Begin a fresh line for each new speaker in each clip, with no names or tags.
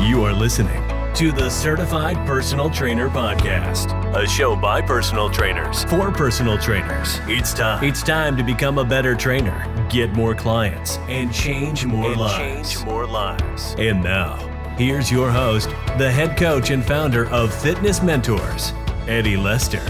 You are listening to the Certified Personal Trainer Podcast, a show by personal trainers for personal trainers. It's time to become a better trainer, get more clients, and change more lives. And now, here's your host, the head coach and founder of Fitness Mentors, Eddie Lester.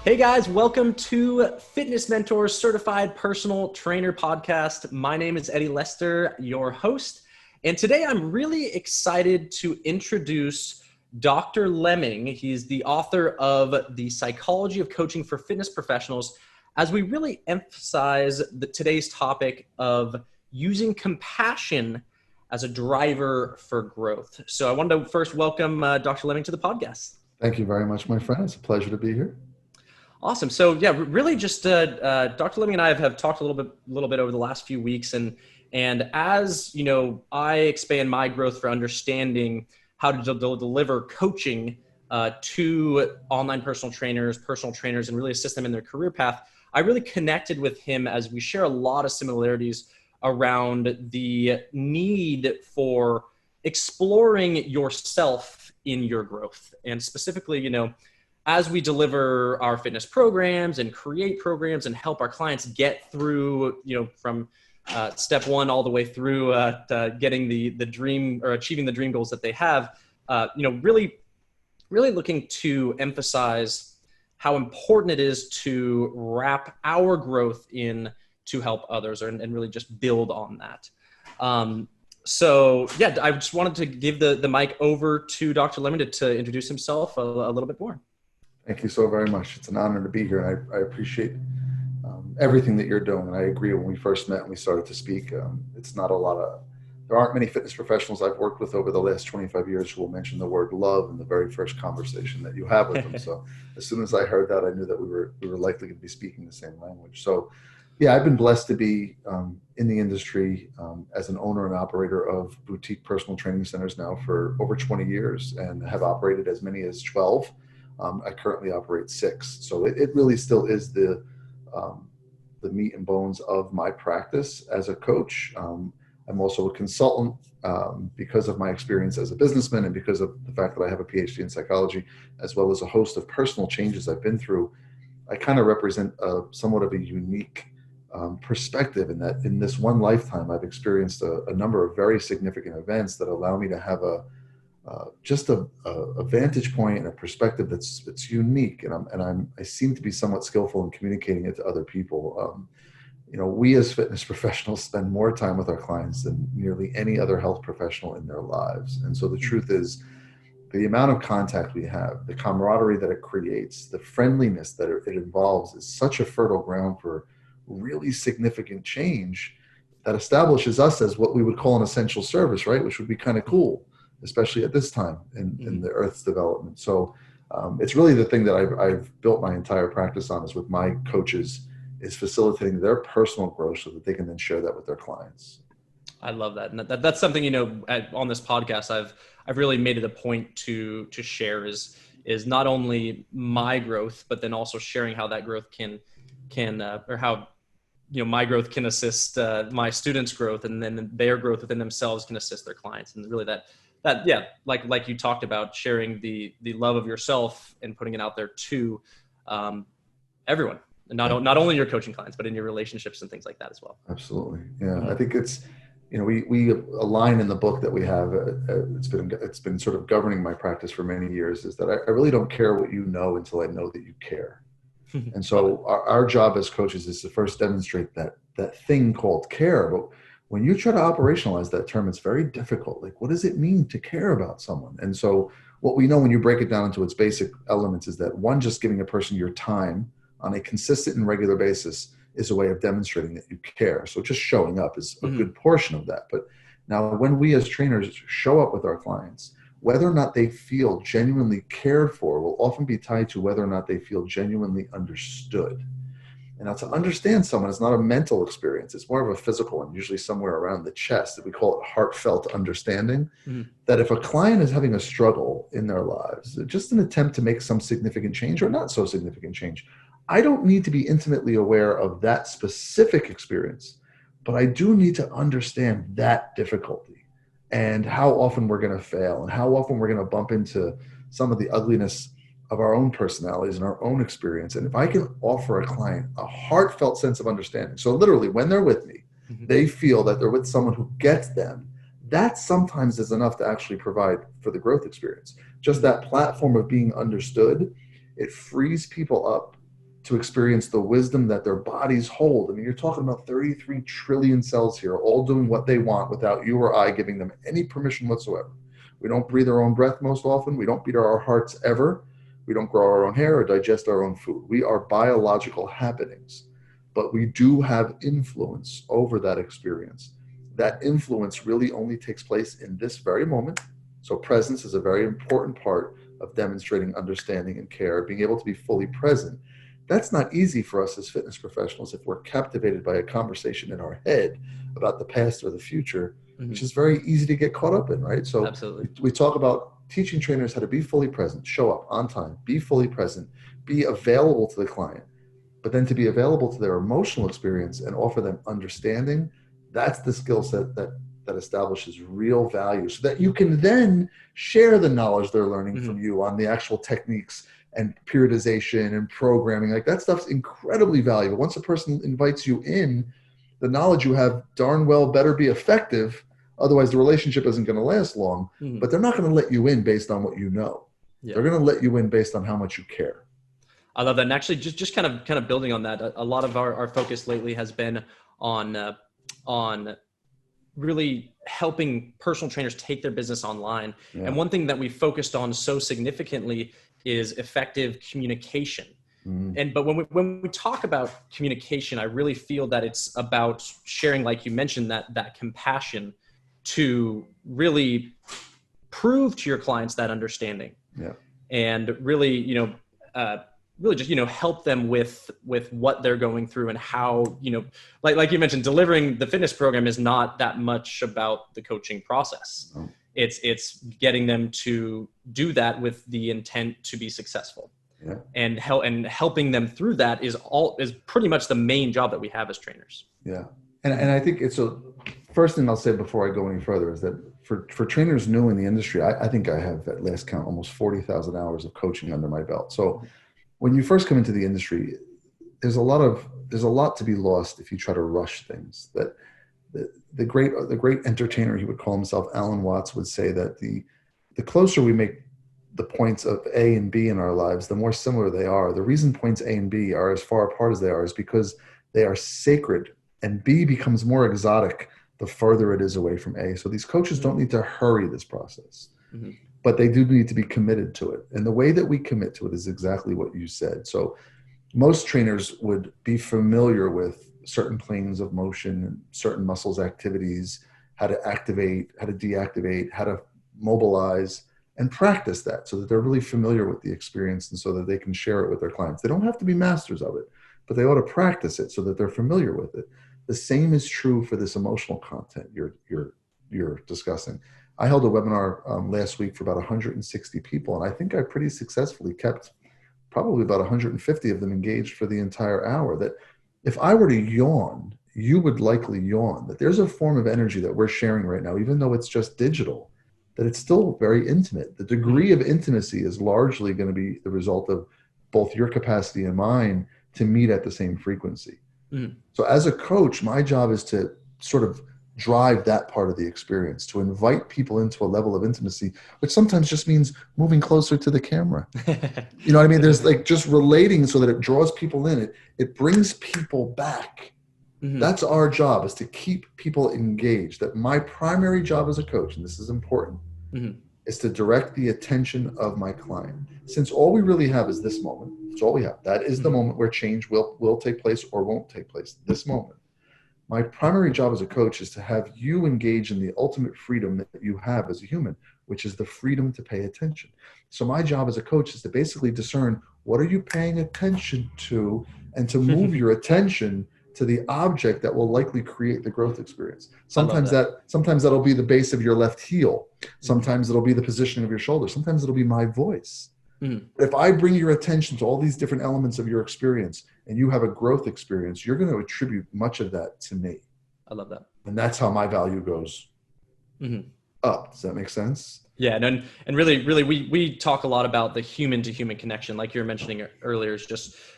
Hey guys, welcome to Fitness Mentors Certified Personal Trainer Podcast. My name is Eddie Lester, your host. And today I'm really excited to introduce Dr. Lemming. He's the author of The Psychology of Coaching for Fitness Professionals, as we really emphasize today's topic of using compassion as a driver for growth. So I wanted to first welcome Dr. Lemming to the podcast.
Thank you very much, my friend. It's a pleasure to be here.
Awesome. So yeah, really just Dr. Lemming and I have talked a little bit over the last few weeks, and as you know, I expand my growth for understanding how to deliver coaching to online personal trainers, and really assist them in their career path. I really connected with him as we share a lot of similarities around the need for exploring yourself in your growth, and specifically, you know, as we deliver our fitness programs and create programs and help our clients get through, you know, from step one all the way through getting the dream or achieving the dream goals that they have, you know, really looking to emphasize how important it is to wrap our growth in to help others and really just build on that. So yeah, I just wanted to give the mic over to Dr. Lemming to introduce himself a little bit more.
Thank you so very much. It's an honor to be here, and I appreciate everything that you're doing. And I agree, when we first met and we started to speak, there aren't many fitness professionals I've worked with over the last 25 years who will mention the word love in the very first conversation that you have with them. So as soon as I heard that, I knew that we were likely going to be speaking the same language. So yeah, I've been blessed to be in the industry as an owner and operator of boutique personal training centers now for over 20 years, and have operated as many as 12. I currently operate 6. So it really still is the meat and bones of my practice as a coach. I'm also a consultant because of my experience as a businessman, and because of the fact that I have a PhD in psychology, as well as a host of personal changes I've been through. I kind of represent somewhat of a unique perspective, in that in this one lifetime, I've experienced a number of very significant events that allow me to have just a vantage point and a perspective that's unique, and I seem to be somewhat skillful in communicating it to other people. You know, we as fitness professionals spend more time with our clients than nearly any other health professional in their lives, and so the truth is, the amount of contact we have, the camaraderie that it creates, the friendliness that it involves, is such a fertile ground for really significant change that establishes us as what we would call an essential service, right? Which would be kind of cool, especially at this time in the Earth's development. So it's really the thing that I've built my entire practice on, is with my coaches, is facilitating their personal growth so that they can then share that with their clients.
I love that. And that's something, you know, on this podcast, I've really made it a point to share is not only my growth, but then also sharing how that growth can or how, you know, my growth can assist my students' growth, and then their growth within themselves can assist their clients. And really that yeah, like you talked about, sharing the love of yourself and putting it out there to everyone, and not only your coaching clients, but in your relationships and things like that as well.
Absolutely. Yeah. I think it's, you know, we a line in the book that we have, it's been sort of governing my practice for many years, is that I really don't care what you know until I know that you care. And so our job as coaches is to first demonstrate that thing called care. But when you try to operationalize that term, it's very difficult. Like, what does it mean to care about someone? And so what we know when you break it down into its basic elements is that, one, just giving a person your time on a consistent and regular basis is a way of demonstrating that you care. So just showing up is a good portion of that. But now, when we as trainers show up with our clients, whether or not they feel genuinely cared for will often be tied to whether or not they feel genuinely understood. And now, to understand someone is not a mental experience. It's more of a physical one, usually somewhere around the chest, that we call it heartfelt understanding. That if a client is having a struggle in their lives, just an attempt to make some significant change or not so significant change, I don't need to be intimately aware of that specific experience, but I do need to understand that difficulty. and how often we're going to fail and how often we're going to bump into some of the ugliness of our own personalities and our own experience. And if I can offer a client a heartfelt sense of understanding, so literally when they're with me, they feel that they're with someone who gets them, that sometimes is enough to actually provide for the growth experience. Just that platform of being understood, it frees people up to experience the wisdom that their bodies hold. I mean, you're talking about 33 trillion cells here, all doing what they want without you or I giving them any permission whatsoever. We don't breathe our own breath most often. We don't beat our hearts ever. We don't grow our own hair or digest our own food. We are biological happenings, but we do have influence over that experience. That influence really only takes place in this very moment. So presence is a very important part of demonstrating understanding and care, being able to be fully present. That's not easy for us as fitness professionals if we're captivated by a conversation in our head about the past or the future, which is very easy to get caught up in, right? So
Absolutely.
we talk about teaching trainers how to be fully present, show up on time, be fully present, be available to the client, but then to be available to their emotional experience and offer them understanding. That's the skill set that establishes real value, so that you can then share the knowledge they're learning from you on the actual techniques and periodization and programming. Like that stuff's incredibly valuable. Once a person invites you in, the knowledge you have darn well better be effective. Otherwise the relationship isn't going to last long, but they're not going to let you in based on what you know. Yeah. They're going to let you in based on how much you care.
I love that. And actually just kind of building on that, a lot of our focus lately has been on really helping personal trainers take their business online. Yeah. And one thing that we focused on so significantly is effective communication. But when we talk about communication, I really feel that it's about sharing, like you mentioned, that compassion to really prove to your clients that understanding. Yeah. And really, really just, help them with what they're going through and how, like you mentioned, delivering the fitness program is not that much about the coaching process. Oh. It's getting them to do that with the intent to be successful. Yeah. And helping them through that is pretty much the main job that we have as trainers.
Yeah. And I think it's first thing I'll say before I go any further is that for trainers new in the industry, I think I have at last count almost 40,000 hours of coaching under my belt. So when you first come into the industry, there's a lot to be lost if you try to rush things. That the great entertainer, he would call himself, Alan Watts, would say that the closer we make the points of A and B in our lives, the more similar they are. The reason points A and B are as far apart as they are is because they are sacred, and B becomes more exotic the further it is away from A. So these coaches don't need to hurry this process, but they do need to be committed to it. And the way that we commit to it is exactly what you said. So most trainers would be familiar with certain planes of motion and certain muscles activities, how to activate, how to deactivate, how to mobilize, and practice that so that they're really familiar with the experience and so that they can share it with their clients. They don't have to be masters of it, but they ought to practice it so that they're familiar with it. The same is true for this emotional content you're discussing. I held a webinar last week for about 160 people, and I think I pretty successfully kept probably about 150 of them engaged for the entire hour. That if I were to yawn, you would likely yawn. That there's a form of energy that we're sharing right now, even though it's just digital, that it's still very intimate. The degree of intimacy is largely going to be the result of both your capacity and mine to meet at the same frequency. So as a coach, my job is to sort of drive that part of the experience, to invite people into a level of intimacy, which sometimes just means moving closer to the camera. You know what I mean? There's like just relating so that it draws people in. It brings people back. That's our job, is to keep people engaged. That my primary job as a coach, and this is important, is to direct the attention of my client. Since all we really have is this moment, that's all we have. That is the moment where change will take place or won't take place, this moment. My primary job as a coach is to have you engage in the ultimate freedom that you have as a human, which is the freedom to pay attention. So my job as a coach is to basically discern, what are you paying attention to, and to move your attention to the object that will likely create the growth experience. Sometimes that'll be the base of your left heel. Sometimes it'll be the positioning of your shoulder. Sometimes it'll be my voice. If I bring your attention to all these different elements of your experience and you have a growth experience, you're going to attribute much of that to me.
I love that.
And that's how my value goes. up. Does that make sense?
Yeah, and really, we talk a lot about the human to human connection, like you were mentioning earlier. Is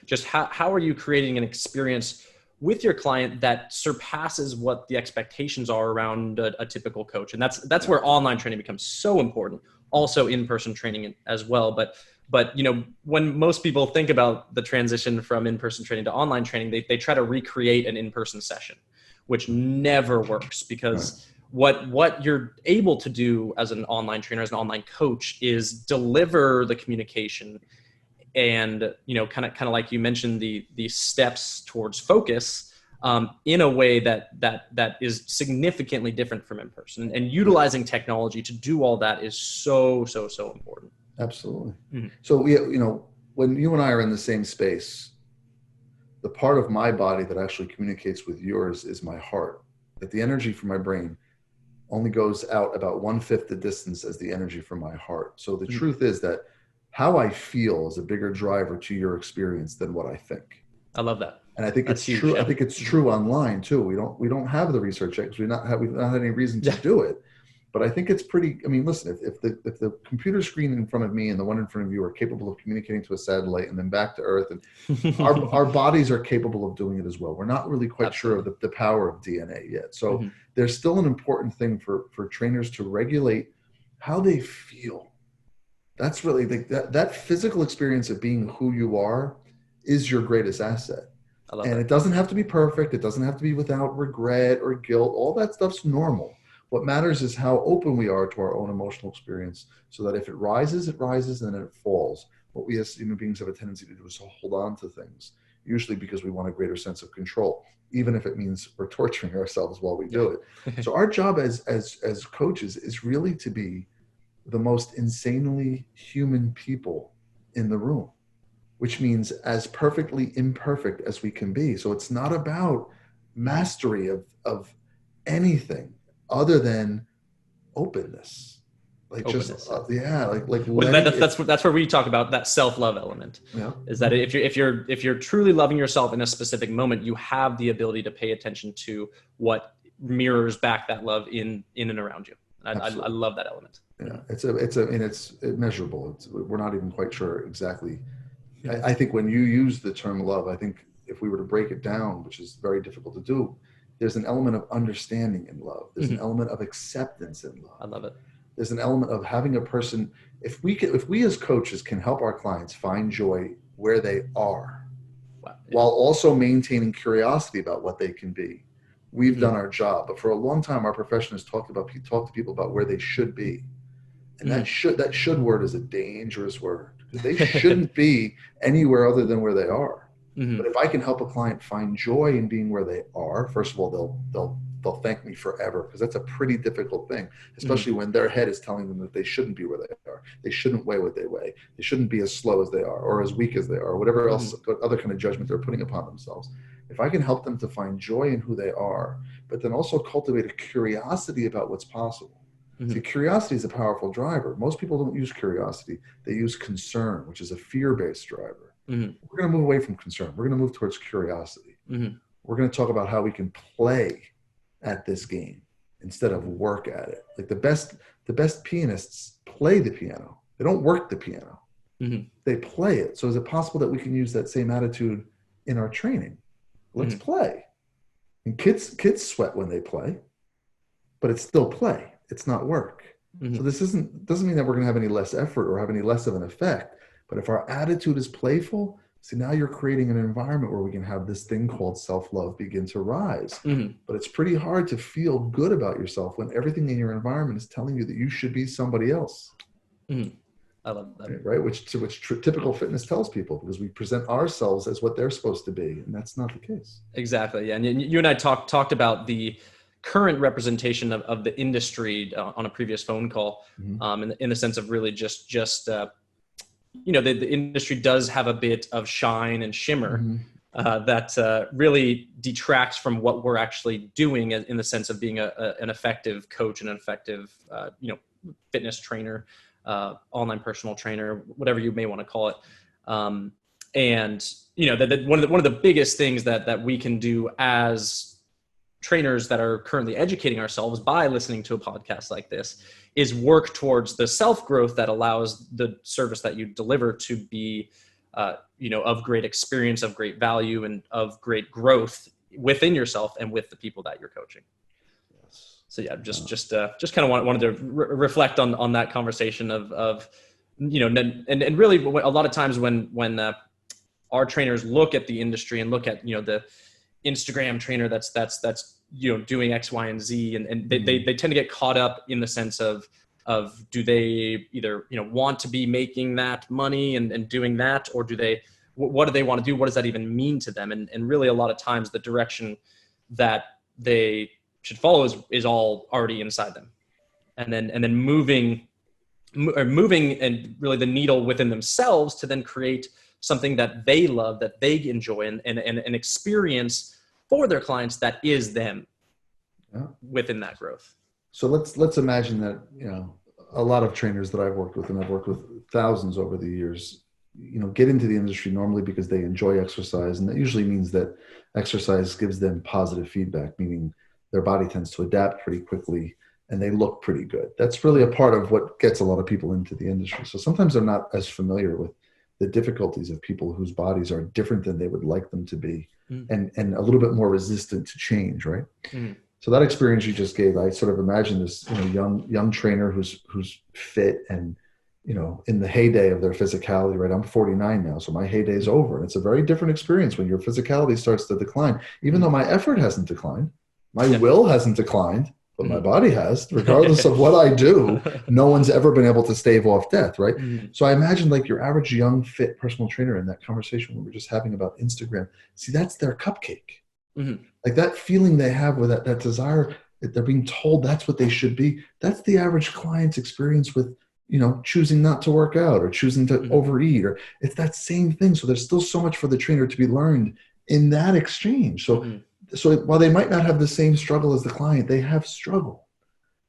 just how are you creating an experience with your client that surpasses what the expectations are around a typical coach, and that's where online training becomes so important. Also, in-person training as well, but when most people think about the transition from in-person training to online training, they try to recreate an in-person session, which never works because what you're able to do as an online trainer, as an online coach, is deliver the communication and kind of like you mentioned, the steps towards focus in a way that is significantly different from in person, and utilizing technology to do all that is so important.
Absolutely.
Mm-hmm.
So when you and I are in the same space, the part of my body that actually communicates with yours is my heart. That the energy from my brain only goes out about 1/5 the distance as the energy from my heart. So the truth is that how I feel is a bigger driver to your experience than what I think.
I love that.
And I think
That's
it's
huge,
true.
yeah.
I think it's true online too. We don't have the research because we've not had any reason to do it. But I think it's pretty. I mean, listen, if the computer screen in front of me and the one in front of you are capable of communicating to a satellite and then back to Earth, and our bodies are capable of doing it as well. We're not really quite sure of the power of DNA yet. So there's still an important thing for trainers to regulate how they feel. That's really that physical experience of being who you are is your greatest asset. And it doesn't have to be perfect. It doesn't have to be without regret or guilt. All that stuff's normal. What matters is how open we are to our own emotional experience, so that if it rises, and then it falls. What we as human beings have a tendency to do is to hold on to things, usually because we want a greater sense of control, even if it means we're torturing ourselves while we do it. So our job as coaches is really to be the most insanely human people in the room, which means as perfectly imperfect as we can be. So it's not about mastery of anything other than openness. Like openness, just
that's where we talk about that self-love element. Yeah. Is that if you're truly loving yourself in a specific moment, you have the ability to pay attention to what mirrors back that love in and around you. I love that element.
Yeah, it's measurable. We're not even quite sure exactly. I think when you use the term love, I think if we were to break it down, which is very difficult to do, there's an element of understanding in love. There's an element of acceptance in love.
I love it.
There's an element of having a person. If we as coaches can help our clients find joy where they are, while also maintaining curiosity about what they can be, we've done our job. But for a long time, our profession has talked to people about where they should be. And that should word is a dangerous word. They shouldn't be anywhere other than where they are. But if I can help a client find joy in being where they are, first of all, they'll thank me forever, because that's a pretty difficult thing, especially when their head is telling them that they shouldn't be where they are. They shouldn't weigh what they weigh. They shouldn't be as slow as they are, or as weak as they are, or whatever else, other kind of judgment they're putting upon themselves. If I can help them to find joy in who they are, but then also cultivate a curiosity about what's possible. See, curiosity is a powerful driver. Most people don't use curiosity. They use concern, which is a fear-based driver. We're going to move away from concern. We're going to move towards curiosity. We're going to talk about how we can play at this game instead of work at it. Like the best pianists play the piano. They don't work the piano. They play it. So is it possible that we can use that same attitude in our training? Let's play. And kids sweat when they play, but it's still play. It's not work. So this doesn't mean that we're going to have any less effort or have any less of an effect. But if our attitude is playful, see, now you're creating an environment where we can have this thing called self-love begin to rise. But it's pretty hard to feel good about yourself when everything in your environment is telling you that you should be somebody else.
I love that.
Right? Which typical fitness tells people, because we present ourselves as what they're supposed to be. And that's not the case.
Exactly. Yeah. And you and I talked about the current representation of the industry on a previous phone call, in the sense of really just the industry does have a bit of shine and shimmer that really detracts from what we're actually doing in the sense of being an effective coach and an effective fitness trainer, online personal trainer, whatever you may want to call it. And one of the biggest things that we can do as trainers that are currently educating ourselves by listening to a podcast like this is work towards the self-growth that allows the service that you deliver to be, of great experience, of great value, and of great growth within yourself and with the people that you're coaching. So yeah, just kind of wanted to reflect on that conversation of and really a lot of times when our trainers look at the industry and look at, the Instagram trainer that's doing X, Y, and Z, and they tend to get caught up in the sense of do they either want to be making that money and doing that, or what do they want to do? What does that even mean to them? And really a lot of times the direction that they should follow is all already inside them, and then moving and really the needle within themselves to then create something that they love, that they enjoy, and an experience for their clients that is them within that growth.
So let's imagine that, a lot of trainers that I've worked with, and I've worked with thousands over the years, get into the industry normally because they enjoy exercise. And that usually means that exercise gives them positive feedback, meaning their body tends to adapt pretty quickly and they look pretty good. That's really a part of what gets a lot of people into the industry. So sometimes they're not as familiar with the difficulties of people whose bodies are different than they would like them to be, and a little bit more resistant to change, right? So that experience you just gave, I sort of imagine this young trainer who's fit and in the heyday of their physicality, right? I'm 49 now, so my heyday is over, and it's a very different experience when your physicality starts to decline. Even though my effort hasn't declined, my will hasn't declined, but my body has. Regardless of what I do, no one's ever been able to stave off death, right? So I imagine like your average young, fit personal trainer in that conversation we were just having about Instagram. See, that's their cupcake. Like that feeling they have with that desire, that they're being told that's what they should be. That's the average client's experience with, choosing not to work out or choosing to overeat, or it's that same thing. So there's still so much for the trainer to be learned in that exchange. So while they might not have the same struggle as the client, they have struggle.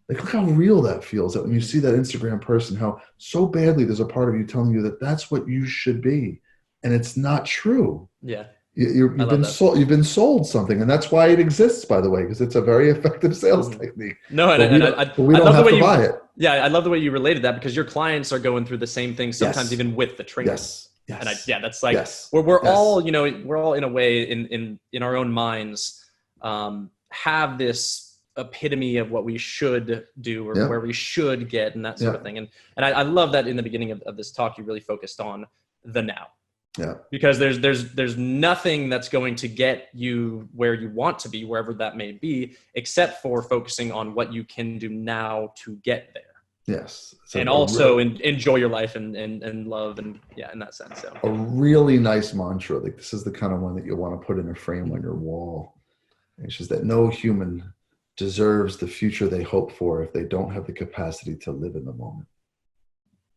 Like, look how real that feels, that when you see that Instagram person, how so badly there's a part of you telling you that that's what you should be. And it's not true.
Yeah.
You've been sold something, and that's why it exists, by the way, because it's a very effective sales technique.
No,
we don't have to buy it.
Yeah, I love the way you related that, because your clients are going through the same thing sometimes, even with the training.
Yes.
And that's like we're all we're all in a way in our own minds have this epitome of what we should do or where we should get and that sort of thing. And I love that in the beginning of this talk you really focused on the now.
Yeah.
Because there's nothing that's going to get you where you want to be, wherever that may be, except for focusing on what you can do now to get there.
Yes.
And also enjoy your life and love and in that sense. So.
A really nice mantra. Like, this is the kind of one that you'll want to put in a frame on your wall. It's just that no human deserves the future they hope for if they don't have the capacity to live in the moment.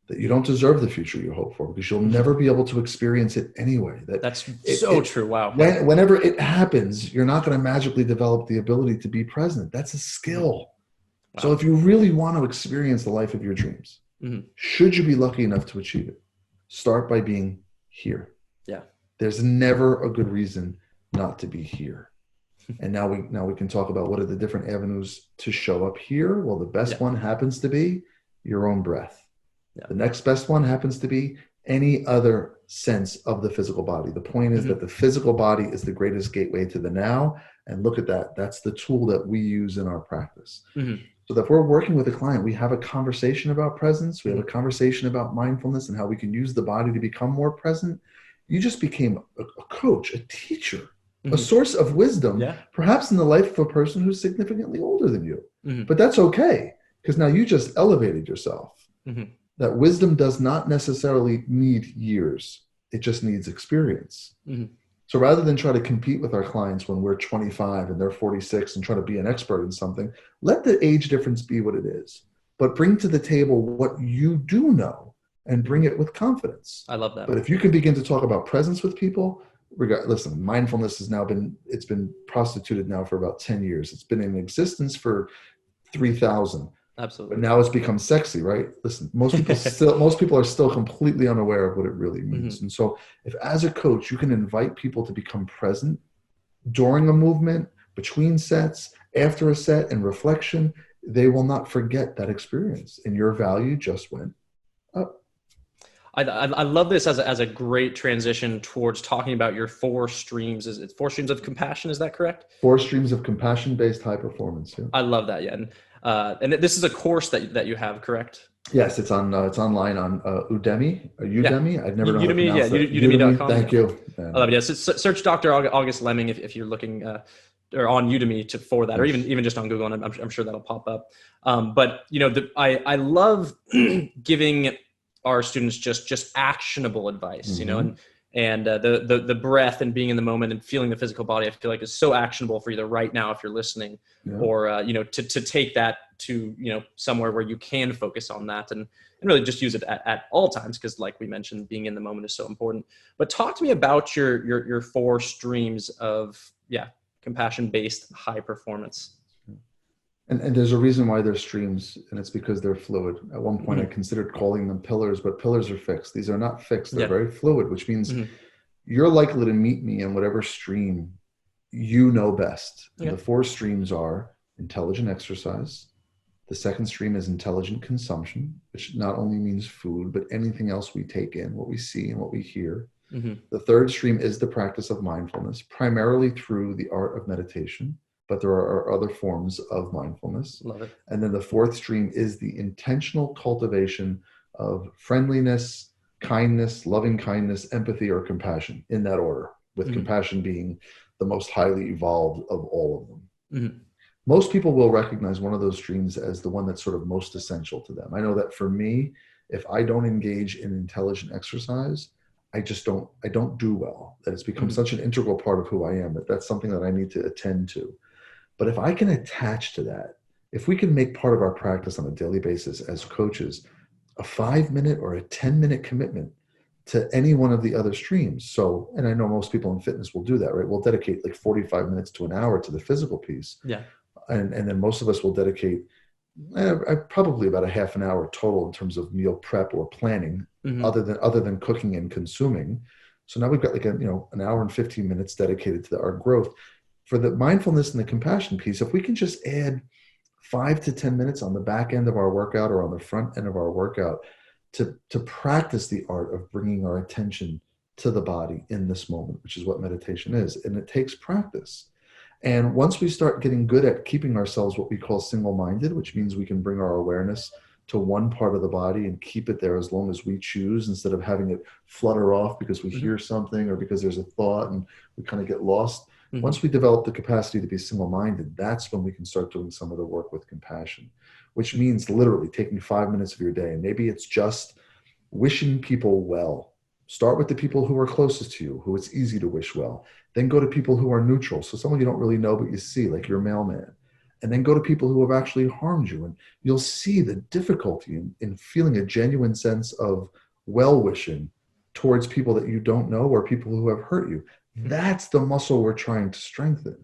That you don't deserve the future you hope for because you'll never be able to experience it anyway. That's
true. Wow.
Whenever it happens, you're not going to magically develop the ability to be present. That's a skill. Wow. So if you really want to experience the life of your dreams, should you be lucky enough to achieve it, start by being here.
Yeah.
There's never a good reason not to be here. And now we can talk about what are the different avenues to show up here. Well, the best one happens to be your own breath. Yeah. The next best one happens to be any other sense of the physical body. The point is that the physical body is the greatest gateway to the now. And look at that. That's the tool that we use in our practice. So that if we're working with a client, we have a conversation about presence. We have a conversation about mindfulness and how we can use the body to become more present. You just became a coach, a teacher, a source of wisdom, perhaps in the life of a person who's significantly older than you. But that's okay, because now you just elevated yourself. That wisdom does not necessarily need years. It just needs experience. So rather than try to compete with our clients when we're 25 and they're 46 and try to be an expert in something, let the age difference be what it is. But bring to the table what you do know and bring it with confidence.
I love that.
But if you can begin to talk about presence with people, listen, mindfulness has it's been prostituted now for about 10 years. It's been in existence for 3,000.
Absolutely.
But now it's become sexy, right? Listen, most people are still completely unaware of what it really means. And so if as a coach, you can invite people to become present during a movement, between sets, after a set, and reflection, they will not forget that experience. And your value just went up.
I love this as a great transition towards talking about your 4 streams. Is it 4 streams of compassion? Is that correct?
4 streams of compassion-based high performance. Yeah.
I love that. Yeah. And this is a course that you have, correct?
Yes, it's online on Udemy. Udemy. I've never known how to
Udemy.
pronounce it.
Udemy.com.
Thank you.
I love it. Yes. Search Dr. August Lemming if you're looking or on Udemy for that, or even just on Google, and I'm sure that'll pop up. But I love giving our students just actionable advice, and the breath and being in the moment and feeling the physical body, I feel like is so actionable for either right now if you're listening, or to take that to somewhere where you can focus on that and really just use it at all times, because like we mentioned, being in the moment is so important. But talk to me about your 4 streams of compassion-based high performance.
And there's a reason why they're streams, and it's because they're fluid. At one point, I considered calling them pillars, but pillars are fixed. These are not fixed. They're very fluid, which means you're likely to meet me in whatever stream you know best. And the 4 streams are intelligent exercise. The second stream is intelligent consumption, which not only means food, but anything else we take in, what we see and what we hear. The third stream is the practice of mindfulness, primarily through the art of meditation. But there are other forms of mindfulness.
Love it.
And then the 4th stream is the intentional cultivation of friendliness, kindness, loving kindness, empathy, or compassion, in that order, with compassion being the most highly evolved of all of them. Most people will recognize one of those streams as the one that's sort of most essential to them. I know that for me, if I don't engage in intelligent exercise, I don't do well. That it's become such an integral part of who I am, that's something that I need to attend to. But if I can attach to that, if we can make part of our practice on a daily basis as coaches, a 5-minute or a 10-minute commitment to any one of the other streams. So, and I know most people in fitness will do that, right? We'll dedicate like 45 minutes to an hour to the physical piece.
Yeah.
And then most of us will dedicate probably about a half an hour total in terms of meal prep or planning, other than cooking and consuming. So now we've got like an hour and 15 minutes dedicated to our growth. For the mindfulness and the compassion piece, if we can just add 5 to 10 minutes on the back end of our workout or on the front end of our workout to practice the art of bringing our attention to the body in this moment, which is what meditation is. And it takes practice. And once we start getting good at keeping ourselves what we call single-minded, which means we can bring our awareness to one part of the body and keep it there as long as we choose, instead of having it flutter off because we hear something or because there's a thought and we kind of get lost. Once we develop the capacity to be single-minded, that's when we can start doing some of the work with compassion, which means literally taking 5 minutes of your day. Maybe it's just wishing people well. Start with the people who are closest to you, who it's easy to wish well. Then go to people who are neutral. So someone you don't really know, but you see, like your mailman. And then go to people who have actually harmed you. And you'll see the difficulty in feeling a genuine sense of well-wishing towards people that you don't know or people who have hurt you. That's the muscle we're trying to strengthen.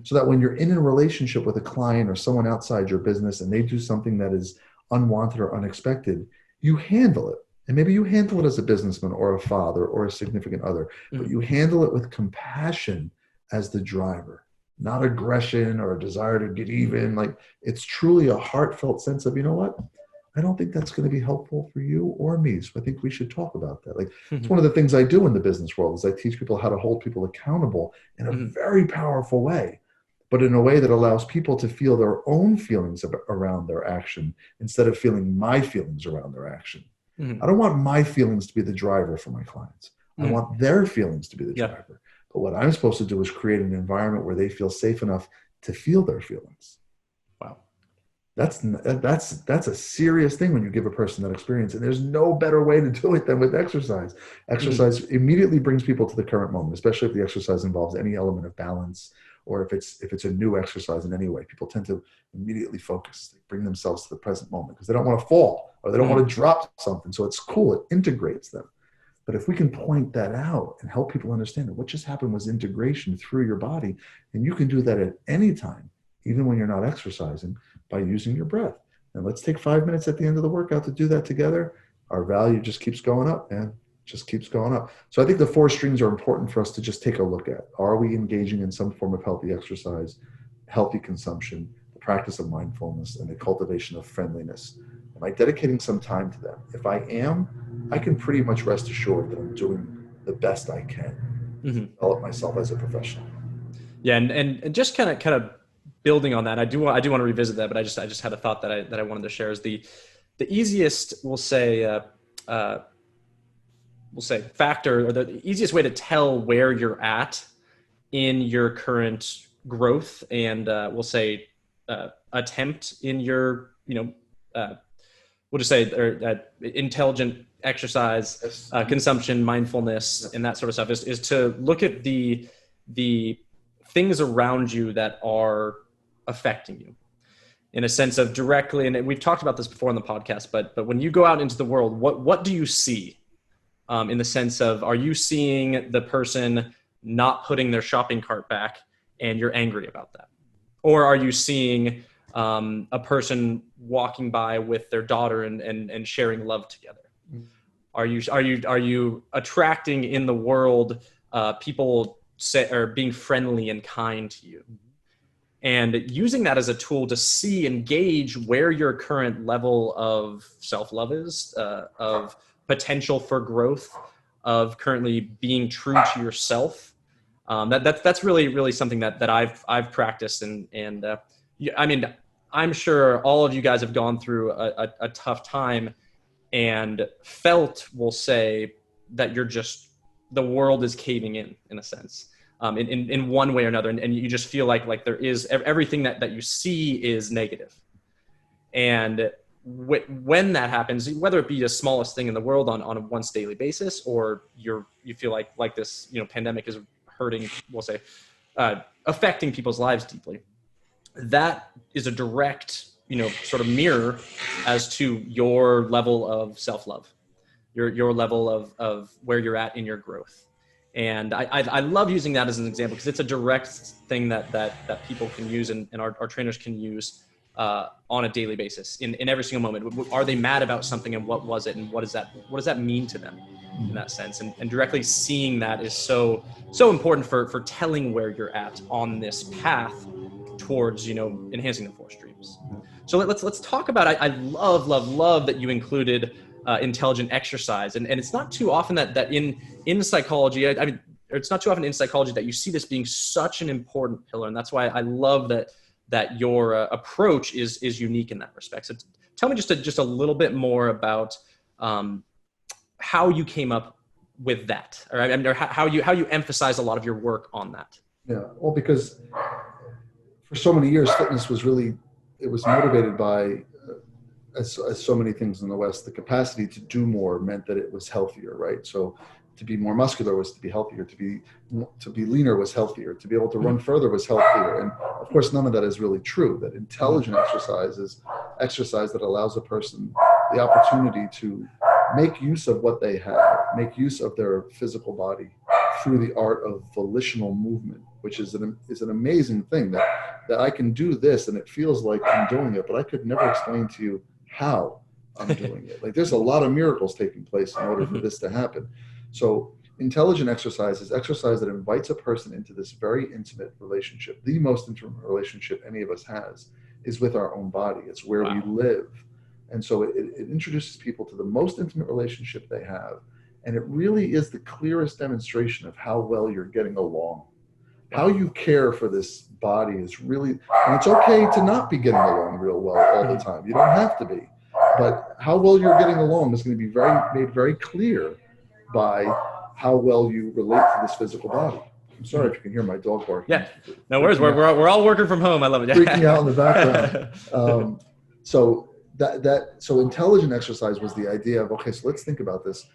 So that when you're in a relationship with a client or someone outside your business and they do something that is unwanted or unexpected, you handle it. And maybe you handle it as a businessman or a father or a significant other, but you handle it with compassion as the driver, not aggression or a desire to get even. Like, it's truly a heartfelt sense of, you know what? I don't think that's going to be helpful for you or me. So I think we should talk about that. Like, it's one of the things I do in the business world is I teach people how to hold people accountable in a very powerful way, but in a way that allows people to feel their own feelings around their action instead of feeling my feelings around their action. I don't want my feelings to be the driver for my clients. I want their feelings to be the driver. But what I'm supposed to do is create an environment where they feel safe enough to feel their feelings.
Wow.
That's a serious thing when you give a person that experience. And there's no better way to do it than with exercise. Exercise immediately brings people to the current moment, especially if the exercise involves any element of balance, or if it's a new exercise in any way. People tend to immediately focus, they bring themselves to the present moment because they don't want to fall or they don't want to drop something. So it's cool. It integrates them. But if we can point that out and help people understand that what just happened was integration through your body, and you can do that at any time, even when you're not exercising, by using your breath. And let's take 5 minutes at the end of the workout to do that together. Our value just keeps going up, man. Just keeps going up. So I think the 4 streams are important for us to just take a look at. Are we engaging in some form of healthy exercise? healthy consumption, the practice of mindfulness, and the cultivation of friendliness? Am I dedicating some time to them? If I am, I can pretty much rest assured that I'm doing the best I can to develop myself as a professional.
Yeah, and just kind of building on that, I do want to revisit that, but I just had a thought that I wanted to share. Is the easiest, we'll say factor, or the easiest way to tell where you're at in your current growth and we'll say attempt in your we'll just say intelligent exercise, consumption, mindfulness, and that sort of stuff is to look at the things around you that are affecting you in a sense of directly. And we've talked about this before on the podcast, but when you go out into the world, what do you see in the sense of, are you seeing the person not putting their shopping cart back and you're angry about that? Or are you seeing a person walking by with their daughter and sharing love together? Are you attracting in the world people or being friendly and kind to you? And using that as a tool to see and gauge where your current level of self-love is, of potential for growth, of currently being true to yourself. That's really something that I've practiced, and I mean, I'm sure all of you guys have gone through a tough time and felt, we'll say, that the world is caving in a sense, in one way or another, and you just feel like there is everything that you see is negative. And when that happens, whether it be the smallest thing in the world on a once daily basis, or you feel like this pandemic is hurting, we'll say, affecting people's lives deeply, that is a direct sort of mirror as to your level of self-love, your level of where you're at in your growth. And I love using that as an example because it's a direct thing that people can use and our trainers can use on a daily basis in every single moment. Are they mad about something, and what was it, and what does that mean to them in that sense? And directly seeing that is so important for telling where you're at on this path towards enhancing the 4 streams. So let's talk about, I love that you included intelligent exercise, and it's not too often that in psychology, I mean, it's not too often in psychology that you see this being such an important pillar, and that's why I love that your approach is unique in that respect. So tell me just a little bit more about how you came up with that, or how you emphasize a lot of your work on that.
Yeah, well, because for so many years, fitness was motivated by, as so many things in the West, the capacity to do more meant that it was healthier, right? So to be more muscular was to be healthier, to be leaner was healthier, to be able to run further was healthier. And of course, none of that is really true. That intelligent exercise is exercise that allows a person the opportunity to make use of what they have, make use of their physical body through the art of volitional movement, which is an amazing thing, that I can do this and it feels like I'm doing it, but I could never explain to you how I'm doing it. Like, there's a lot of miracles taking place in order for this to happen. So intelligent exercise is exercise that invites a person into this very intimate relationship. The most intimate relationship any of us has is with our own body. It's where we live. And so it introduces people to the most intimate relationship they have. And it really is the clearest demonstration of how well you're getting along. How you care for this body is really, and it's okay to not be getting along real well all the time. You don't have to be. But how well you're getting along is going to be made very clear by how well you relate to this physical body. I'm sorry if you can hear my dog barking.
Yeah, no worries. We're all working from home. I love it.
Freaking out in the background. So intelligent exercise was the idea of, okay, so let's think about this.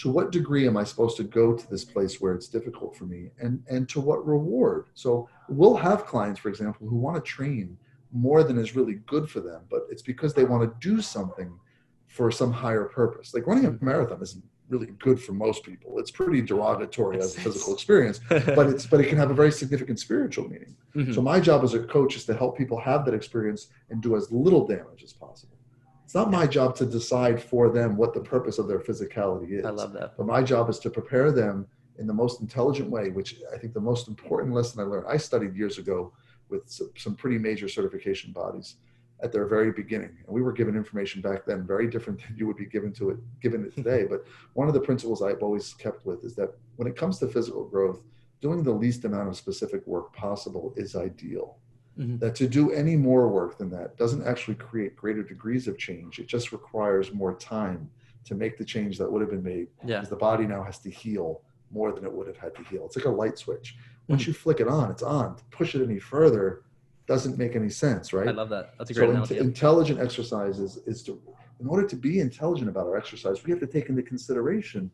To what degree am I supposed to go to this place where it's difficult for me, and to what reward? So we'll have clients, for example, who want to train more than is really good for them, but it's because they want to do something for some higher purpose. Like running a marathon isn't really good for most people. It's pretty derogatory as a physical experience, but it can have a very significant spiritual meaning. Mm-hmm. So my job as a coach is to help people have that experience and do as little damage as possible. It's not my job to decide for them what the purpose of their physicality is.
I love that.
But my job is to prepare them in the most intelligent way, which I think the most important lesson I learned. I studied years ago with some pretty major certification bodies at their very beginning. And we were given information back then very different than you would be given it today. But one of the principles I've always kept with is that when it comes to physical growth, doing the least amount of specific work possible is ideal. Mm-hmm. That to do any more work than that doesn't actually create greater degrees of change. It just requires more time to make the change that would have been made, because the body now has to heal more than it would have had to heal. It's like a light switch. Once you flick it on, it's on. To push it any further doesn't make any sense, right?
I love that. That's a great analogy.
Intelligent exercise is to, in order to be intelligent about our exercise, we have to take into consideration.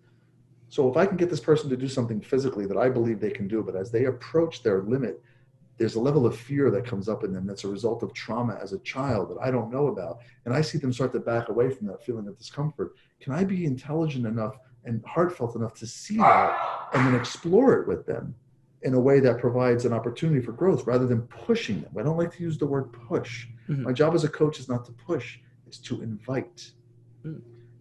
So if I can get this person to do something physically that I believe they can do, but as they approach their limit, there's a level of fear that comes up in them that's a result of trauma as a child that I don't know about. And I see them start to back away from that feeling of discomfort. Can I be intelligent enough and heartfelt enough to see that and then explore it with them in a way that provides an opportunity for growth rather than pushing them? I don't like to use the word push. Mm-hmm. My job as a coach is not to push, it's to invite.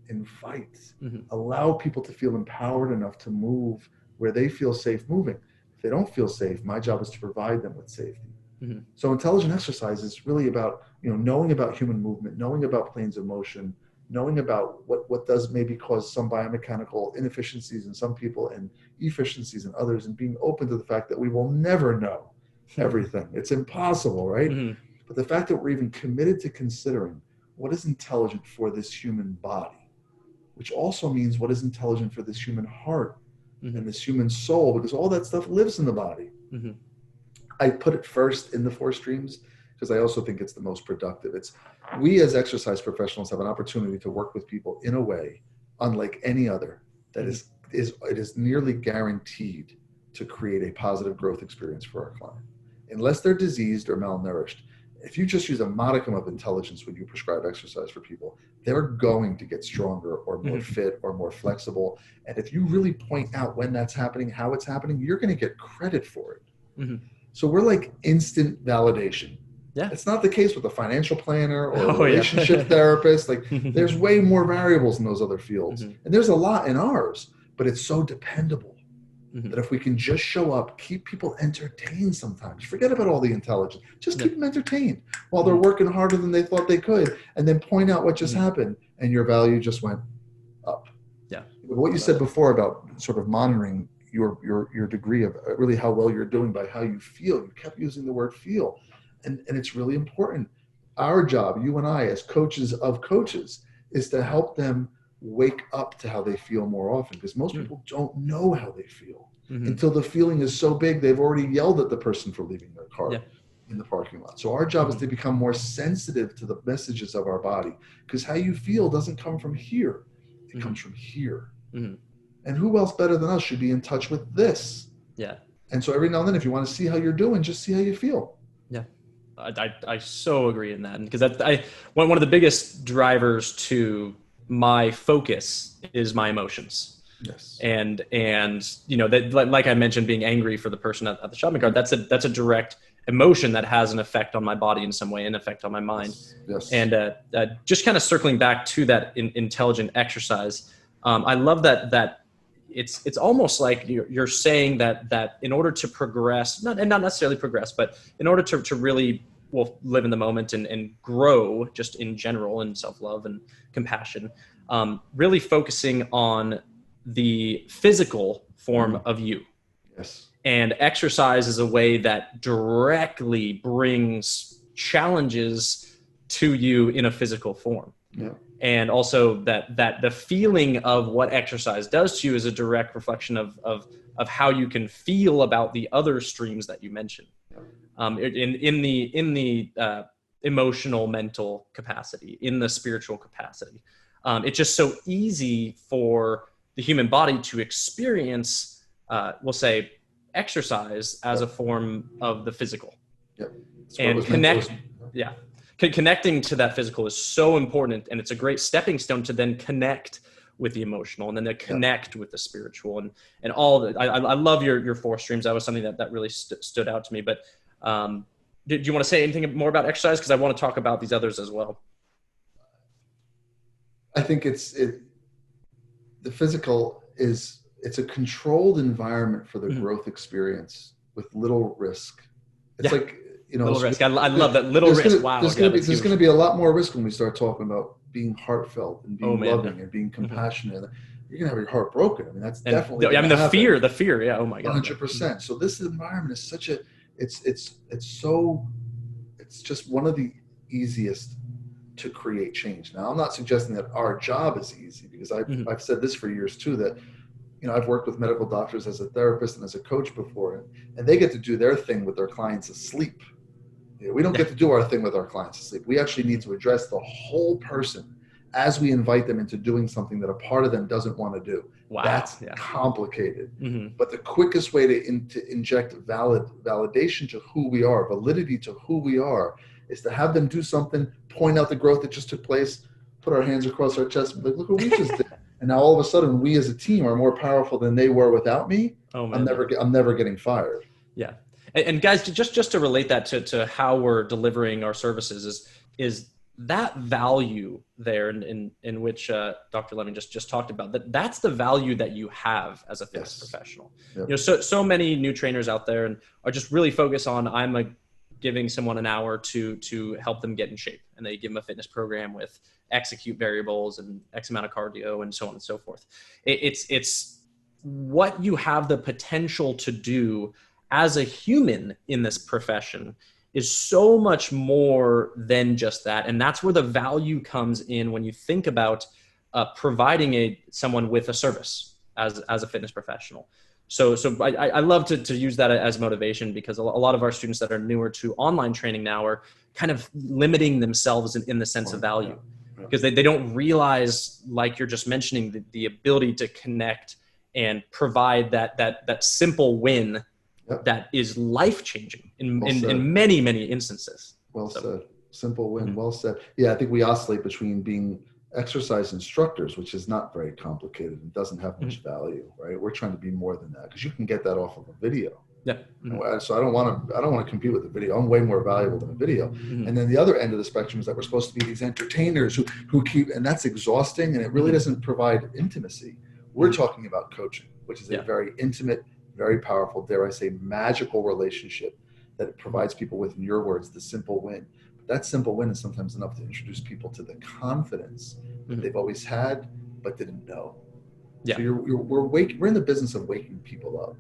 Invite. Mm-hmm. Allow people to feel empowered enough to move where they feel safe moving. If they don't feel safe, my job is to provide them with safety. Mm-hmm. So intelligent exercise is really about, knowing about human movement, knowing about planes of motion, knowing about what does maybe cause some biomechanical inefficiencies in some people and efficiencies in others, and being open to the fact that we will never know everything. It's impossible, right? Mm-hmm. But the fact that we're even committed to considering what is intelligent for this human body, which also means what is intelligent for this human heart and this human soul, because all that stuff lives in the body. Mm-hmm. I put it first in the 4 streams because I also think it's the most productive. We as exercise professionals have an opportunity to work with people in a way unlike any other that it is nearly guaranteed to create a positive growth experience for our client. Unless they're diseased or malnourished, if you just use a modicum of intelligence when you prescribe exercise for people, they're going to get stronger or more fit or more flexible. And if you really point out when that's happening, how it's happening, you're going to get credit for it. Mm-hmm. So we're like instant validation. Yeah. It's not the case with a financial planner or a relationship therapist. Like there's way more variables in those other fields. Mm-hmm. And there's a lot in ours, but it's so dependable. Mm-hmm. That if we can just show up, keep people entertained sometimes, forget about all the intelligence, just keep them entertained while they're working harder than they thought they could, and then point out what just happened, and your value just went up. Yeah. What you said before about sort of monitoring your degree of really how well you're doing by how you feel, you kept using the word feel, and it's really important. Our job, you and I, as coaches of coaches, is to help them wake up to how they feel more often, because most people don't know how they feel until the feeling is so big they've already yelled at the person for leaving their car in the parking lot. So our job is to become more sensitive to the messages of our body, because how you feel doesn't come from here, it comes from here. And who else better than us should be in touch with this? Yeah. And so every now and then, if you want to see how you're doing, just see how you feel. Yeah.
I so agree in that, because one of the biggest drivers to my focus is my emotions. Yes. And that, like I mentioned, being angry for the person at the shopping cart, that's a direct emotion that has an effect on my body in some way, an effect on my mind. Yes. And just kind of circling back to that intelligent exercise, I love that it's almost like you're saying that in order to progress, not necessarily progress, but in order to really live in the moment and grow just in general in self-love and compassion, really focusing on the physical form of you. Yes. And exercise is a way that directly brings challenges to you in a physical form. Yeah. And also that the feeling of what exercise does to you is a direct reflection of how you can feel about the other streams that you mentioned. In the emotional, mental capacity, in the spiritual capacity. It's just so easy for the human body to experience, we'll say, exercise as a form of the physical. Yep. And connecting to that physical is so important, and it's a great stepping stone to then connect with the emotional, and then to connect with the spiritual, and all that. I love your 4 streams. That was something that really stood out to me. But do you want to say anything more about exercise? Because I want to talk about these others as well.
I think the physical it's a controlled environment for the growth experience with little risk. It's like,
Little
so
risk. I love that. Little risk. Wow.
There's going to be a lot more risk when we start talking about being heartfelt and being loving and being compassionate. You're going to have your heart broken. I mean, that's definitely.
The fear. Yeah. Oh my God.
100%. So this environment is such a. It's just one of the easiest to create change. Now, I'm not suggesting that our job is easy, because I've said this for years too, that, I've worked with medical doctors as a therapist and as a coach before, and they get to do their thing with their clients asleep. We don't get to do our thing with our clients asleep. We actually need to address the whole person as we invite them into doing something that a part of them doesn't want to do.
Wow.
That's complicated. But the quickest way to inject validation to who we are, validity to who we are, is to have them do something, point out the growth that just took place, put our hands across our chest, and be like, look what we just did. And now all of a sudden, we as a team are more powerful than they were without me. Oh, man. I'm never getting fired.
Yeah. And guys, just to relate that to how we're delivering our services is that value there in which Dr. Lemming just talked about, that's the value that you have as a fitness professional. Yep. So many new trainers out there and are just really focused on, giving someone an hour to help them get in shape, and they give them a fitness program with X acute variables and X amount of cardio and so on and so forth. It's what you have the potential to do as a human in this profession is so much more than just that. And that's where the value comes in when you think about providing someone with a service as a fitness professional. So I love to use that as motivation, because a lot of our students that are newer to online training now are kind of limiting themselves in the sense of value, because they don't realize, like you're just mentioning, the ability to connect and provide that simple win that is life-changing in many, many instances.
Well said. Simple win. Well said. Yeah, I think we oscillate between being exercise instructors, which is not very complicated and doesn't have much value, right? We're trying to be more than that, because you can get that off of a video.
Yeah.
So I don't want to compete with the video. I'm way more valuable than a video. And then the other end of the spectrum is that we're supposed to be these entertainers who keep, and that's exhausting, and it really doesn't provide intimacy. We're talking about coaching, which is a very intimate, very powerful, dare I say, magical relationship that provides people with, in your words, the simple win. But that simple win is sometimes enough to introduce people to the confidence that they've always had but didn't know. Yeah. So we're in the business of waking people up.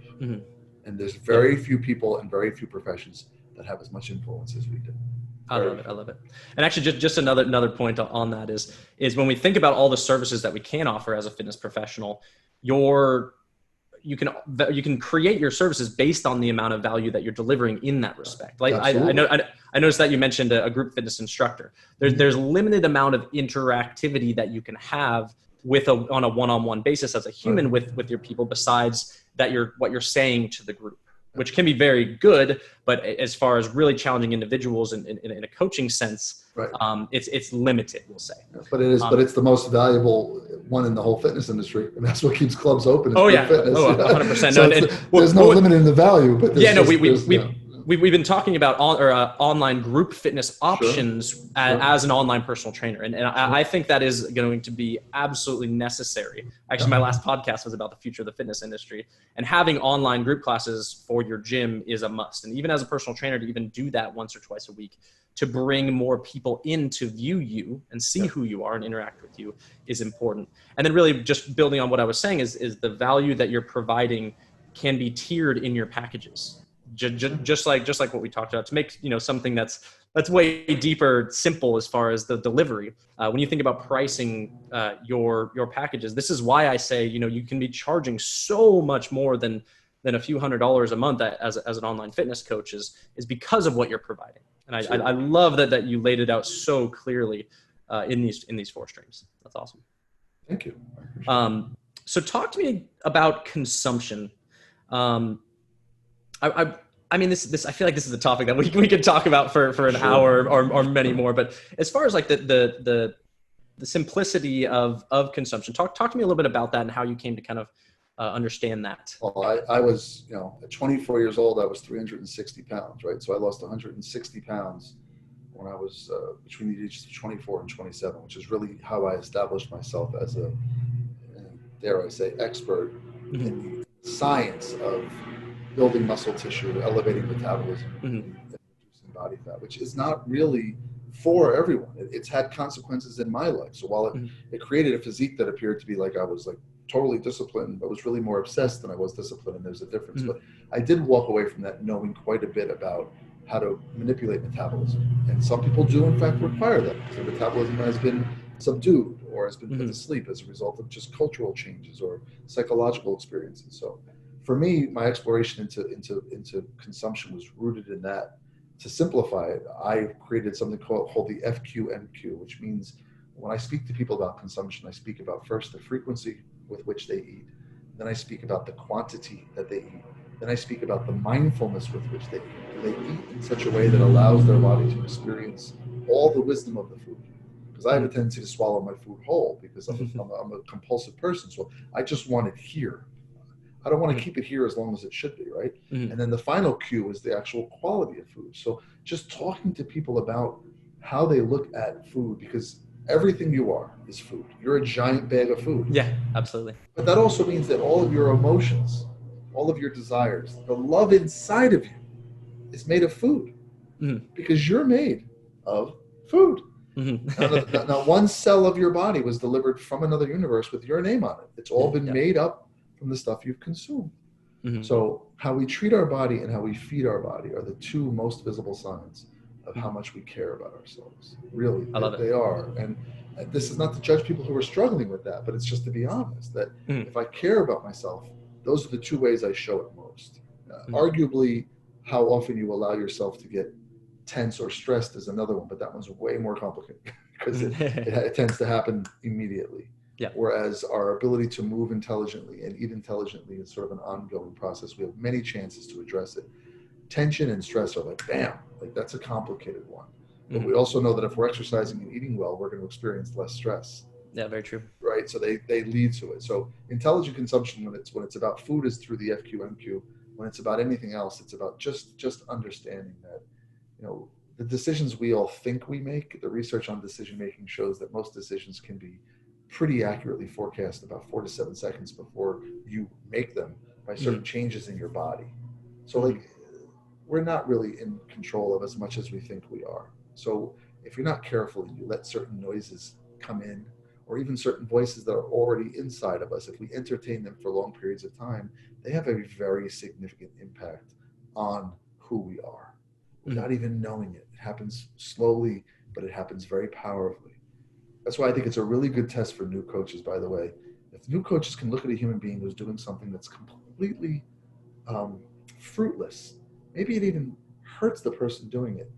And there's very few people and very few professions that have as much influence as we do.
I love it. And actually, just another point on that is when we think about all the services that we can offer as a fitness professional, you can create your services based on the amount of value that you're delivering in that respect. Like I noticed that you mentioned a group fitness instructor. There's limited amount of interactivity that you can have on a one-on-one basis as a human with your people, besides that what you're saying to the group, which can be very good, but as far as really challenging individuals in a coaching sense, it's limited, we'll say.
But it's the most valuable one in the whole fitness industry, and that's what keeps clubs open.
Fitness. 100%.
So there's no limit in the value, but
we've been talking about online group fitness options as an online personal trainer. And I think that is going to be absolutely necessary. Actually, my last podcast was about the future of the fitness industry, and having online group classes for your gym is a must. And even as a personal trainer, to even do that once or twice a week, to bring more people in to view you and see who you are and interact with you is important. And then really just building on what I was saying is the value that you're providing can be tiered in your packages. Just like what we talked about, to make something that's way deeper, simple as far as the delivery. When you think about pricing your packages, this is why I say you can be charging so much more than a few $100s a month as an online fitness coach is because of what you're providing. And I love that you laid it out so clearly in these 4 streams. That's awesome.
Thank you.
So talk to me about consumption. I mean, this I feel like this is a topic that we could talk about for an hour or many more. But as far as like the simplicity of consumption, talk to me a little bit about that and how you came to kind of understand that.
Well, I was, at 24 years old, I was 360 pounds, right? So I lost 160 pounds when I was between the ages of 24 and 27, which is really how I established myself as a, dare I say, expert in the science of building muscle tissue, elevating metabolism, and reducing body fat, which is not really for everyone. It's had consequences in my life. So while it created a physique that appeared to be like I was like totally disciplined, but was really more obsessed than I was disciplined, and there's a difference. But I did walk away from that knowing quite a bit about how to manipulate metabolism. And some people do, in fact, require that because their metabolism has been subdued or has been put to sleep as a result of just cultural changes or psychological experiences. So for me, my exploration into consumption was rooted in that. To simplify it, I created something called the FQMQ, which means when I speak to people about consumption, I speak about first the frequency with which they eat. Then I speak about the quantity that they eat. Then I speak about the mindfulness with which they eat. They eat in such a way that allows their body to experience all the wisdom of the food. Because I have a tendency to swallow my food whole because I'm a compulsive person. So I just want it here. I don't want to keep it here as long as it should be, right? And then the final Q is the actual quality of food. So just talking to people about how they look at food, because everything you are is food. You're a giant bag of food.
Yeah, absolutely.
But that also means that all of your emotions, all of your desires, the love inside of you is made of food because you're made of food. Now, one cell of your body was delivered from another universe with your name on it. It's all been made up from the stuff you've consumed. So how we treat our body and how we feed our body are the two most visible signs of how much we care about ourselves. Really, they are. And this is not to judge people who are struggling with that, but it's just to be honest that if I care about myself, those are the two ways I show it most. Arguably, how often you allow yourself to get tense or stressed is another one, but that one's way more complicated because it tends to happen immediately. Whereas our ability to move intelligently and eat intelligently is sort of an ongoing process. We have many chances to address it. Tension and stress are like, bam, like that's a complicated one. But we also know that if we're exercising and eating well, we're going to experience less stress.
Yeah, very true.
Right. So they lead to it. So intelligent consumption, when it's about food, is through the FQMQ. When it's about anything else, it's about just understanding that, the decisions we all think we make, the research on decision making shows that most decisions can be pretty accurately forecast about 4 to 7 seconds before you make them by certain changes in your body. So like, we're not really in control of as much as we think we are. So if you're not careful and you let certain noises come in, or even certain voices that are already inside of us, if we entertain them for long periods of time, they have a very significant impact on who we are without even knowing it. It happens slowly, but it happens very powerfully. That's why I think it's a really good test for new coaches, by the way. If new coaches can look at a human being who's doing something that's completely fruitless, maybe it even hurts the person doing it.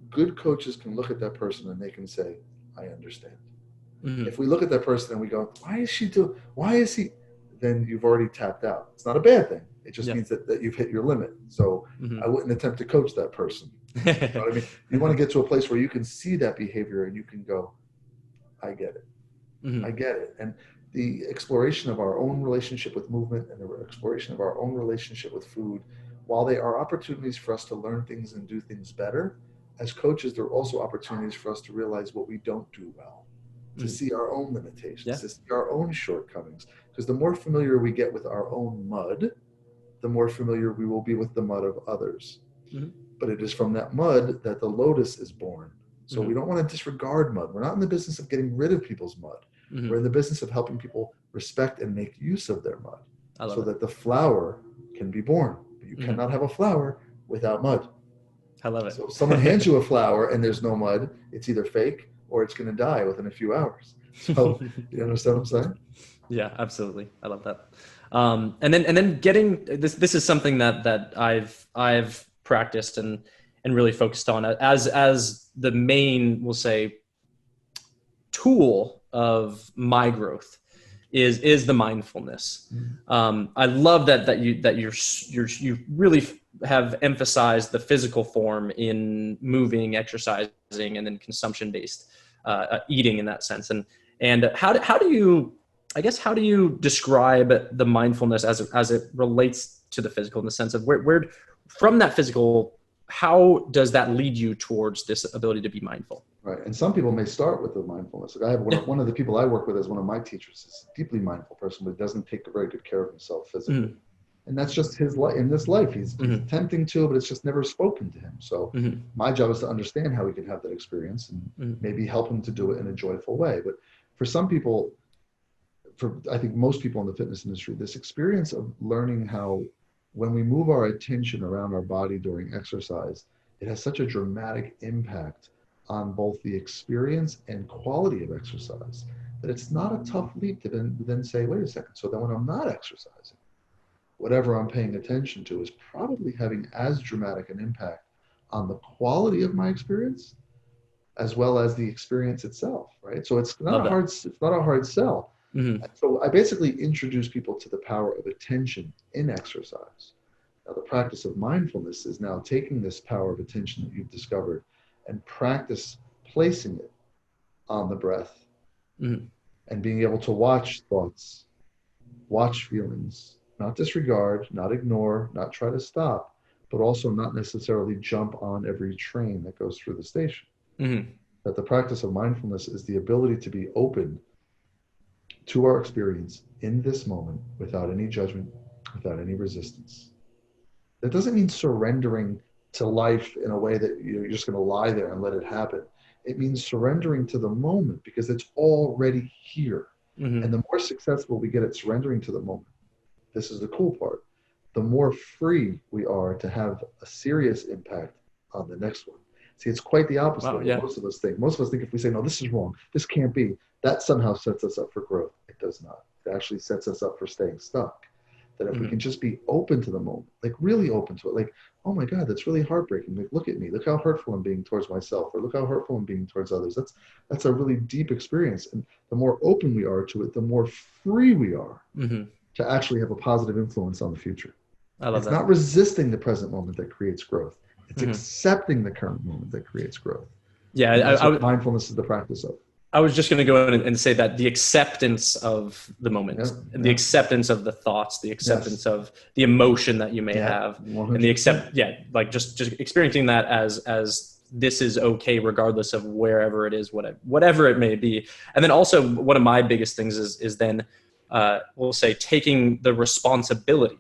Good coaches can look at that person and they can say, I understand. If we look at that person and we go, why is he, then you've already tapped out. It's not a bad thing. It just means that you've hit your limit. So I wouldn't attempt to coach that person. You know what I mean? You want to get to a place where you can see that behavior and you can go, I get it. I get it. And the exploration of our own relationship with movement and the exploration of our own relationship with food, while they are opportunities for us to learn things and do things better, as coaches, there are also opportunities for us to realize what we don't do well, to see our own limitations, to see our own shortcomings. Because the more familiar we get with our own mud, the more familiar we will be with the mud of others. But it is from that mud that the lotus is born. So we don't want to disregard mud. We're not in the business of getting rid of people's mud. We're in the business of helping people respect and make use of their mud so that the flower can be born. But you cannot have a flower without mud.
I love it.
So if someone hands you a flower and there's no mud, it's either fake or it's going to die within a few hours. So you understand what I'm saying?
Yeah, absolutely. I love that. And then getting this is something that I've practiced and really focused on as the main, we'll say, tool of my growth is the mindfulness. I love that you really have emphasized the physical form in moving, exercising, and then consumption based eating in that sense. And how do you describe the mindfulness as it relates to the physical, in the sense of where from that physical, how does that lead you towards this ability to be mindful?
Right. And some people may start with the mindfulness. Like I have one of the people I work with as one of my teachers is a deeply mindful person, but doesn't take very good care of himself physically. And that's just his life. In this life, he's attempting to, but it's just never spoken to him. So my job is to understand how he can have that experience and maybe help him to do it in a joyful way. But for some people, I think most people in the fitness industry, this experience of learning how when we move our attention around our body during exercise, it has such a dramatic impact on both the experience and quality of exercise that it's not a tough leap to then say, wait a second, so then when I'm not exercising, whatever I'm paying attention to is probably having as dramatic an impact on the quality of my experience as well as the experience itself, right? So it's not a hard sell. So I basically introduce people to the power of attention in exercise. Now, the practice of mindfulness is now taking this power of attention that you've discovered and practice placing it on the breath and being able to watch thoughts, watch feelings, not disregard, not ignore, not try to stop, but also not necessarily jump on every train that goes through the station. That the practice of mindfulness is the ability to be open to our experience in this moment without any judgment, without any resistance. That doesn't mean surrendering to life in a way that you're just going to lie there and let it happen. It means surrendering to the moment because it's already here. And the more successful we get at surrendering to the moment, this is the cool part, the more free we are to have a serious impact on the next one. See, it's quite the opposite of what most of us think. Most of us think if we say, no, this is wrong, this can't be, that somehow sets us up for growth. It does not. It actually sets us up for staying stuck. That if we can just be open to the moment, like really open to it, like, oh my God, that's really heartbreaking. Like, look at me, look how hurtful I'm being towards myself, or look how hurtful I'm being towards others. That's a really deep experience. And the more open we are to it, the more free we are to actually have a positive influence on the future. It's not resisting the present moment that creates growth. It's accepting the current moment that creates growth.
Yeah,
that's what mindfulness is the practice of.
I was just going to go in and say that the acceptance of the moment, the acceptance of the thoughts, the acceptance of the emotion that you may have, 100%. And the like just experiencing that as this is okay, regardless of wherever it is, whatever it may be. And then also one of my biggest things is then we'll say taking the responsibility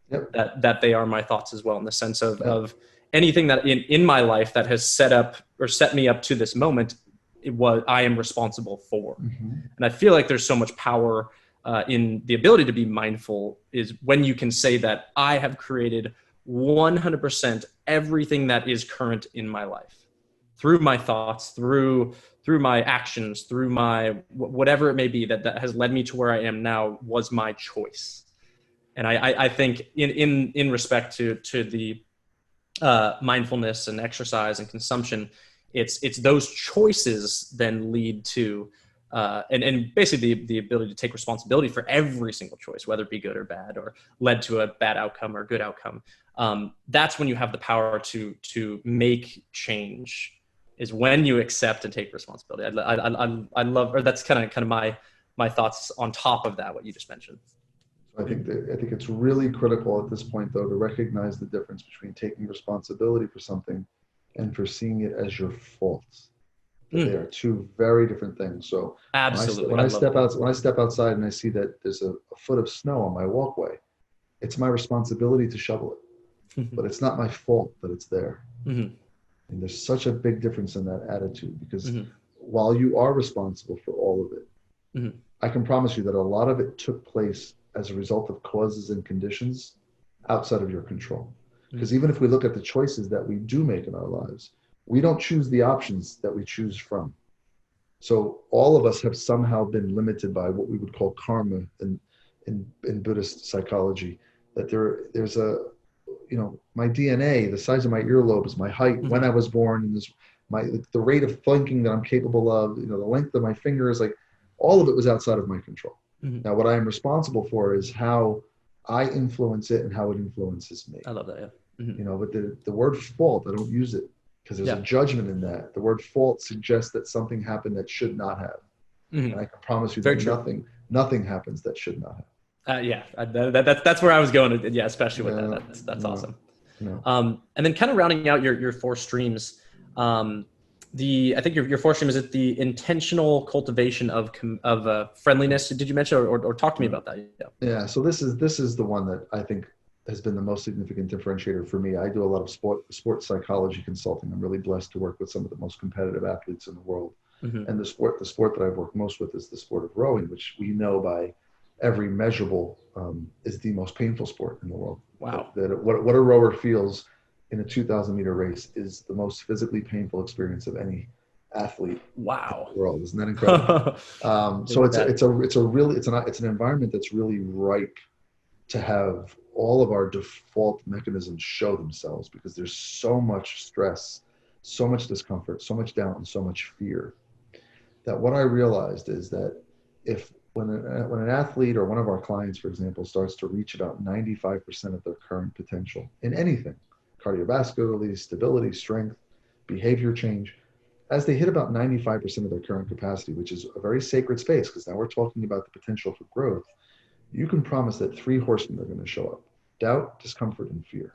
that they are my thoughts as well, in the sense of anything that in my life that has set me up to this moment, I am responsible for. And I feel like there's so much power in the ability to be mindful is when you can say that I have created 100% everything that is current in my life through my thoughts, through my actions, through my whatever it may be that has led me to where I am now was my choice. And I think in respect to the mindfulness and exercise and consumption, it's those choices then lead to and basically the ability to take responsibility for every single choice, whether it be good or bad, or led to a bad outcome or good outcome. That's when you have the power to make change, is when you accept and take responsibility. I love, or that's kind of my thoughts on top of that, what you just mentioned.
I think it's really critical at this point, though, to recognize the difference between taking responsibility for something and for seeing it as your fault. They are two very different things. So
absolutely,
when I step outside and I see that there's a foot of snow on my walkway, it's my responsibility to shovel it, but it's not my fault that it's there. And there's such a big difference in that attitude, because while you are responsible for all of it, I can promise you that a lot of it took place as a result of causes and conditions outside of your control. Because even if we look at the choices that we do make in our lives, we don't choose the options that we choose from. So all of us have somehow been limited by what we would call karma in Buddhist psychology, that there's a, my DNA, the size of my earlobes, my height, when I was born, and the rate of thinking that I'm capable of, the length of my fingers, like all of it was outside of my control. Now, what I am responsible for is how I influence it and how it influences me.
I love that,
But the word fault, I don't use it because there's a judgment in that. The word fault suggests that something happened that should not have. And I can promise you that nothing happens that should not have.
That's where I was going. Yeah, especially with that. That's awesome. And then kind of rounding out your four streams, I think your fourth stream is the intentional cultivation of friendliness. Did you mention or talk to me about that?
Yeah. So this is the one that I think has been the most significant differentiator for me. I do a lot of sports psychology consulting. I'm really blessed to work with some of the most competitive athletes in the world.
Mm-hmm.
And the sport that I've worked most with is the sport of rowing, which we know by every measurable is the most painful sport in the world.
Wow.
What a rower feels in a 2,000-meter race is the most physically painful experience of any athlete
Wow.
in the world. Isn't that incredible? So it's an environment that's really ripe to have all of our default mechanisms show themselves, because there's so much stress, so much discomfort, so much doubt, and so much fear, that what I realized is that when an athlete or one of our clients, for example, starts to reach about 95% of their current potential in anything, cardiovascularly, stability, strength, behavior change, as they hit about 95% of their current capacity, which is a very sacred space, because now we're talking about the potential for growth, you can promise that 3 horsemen are going to show up: doubt, discomfort, and fear.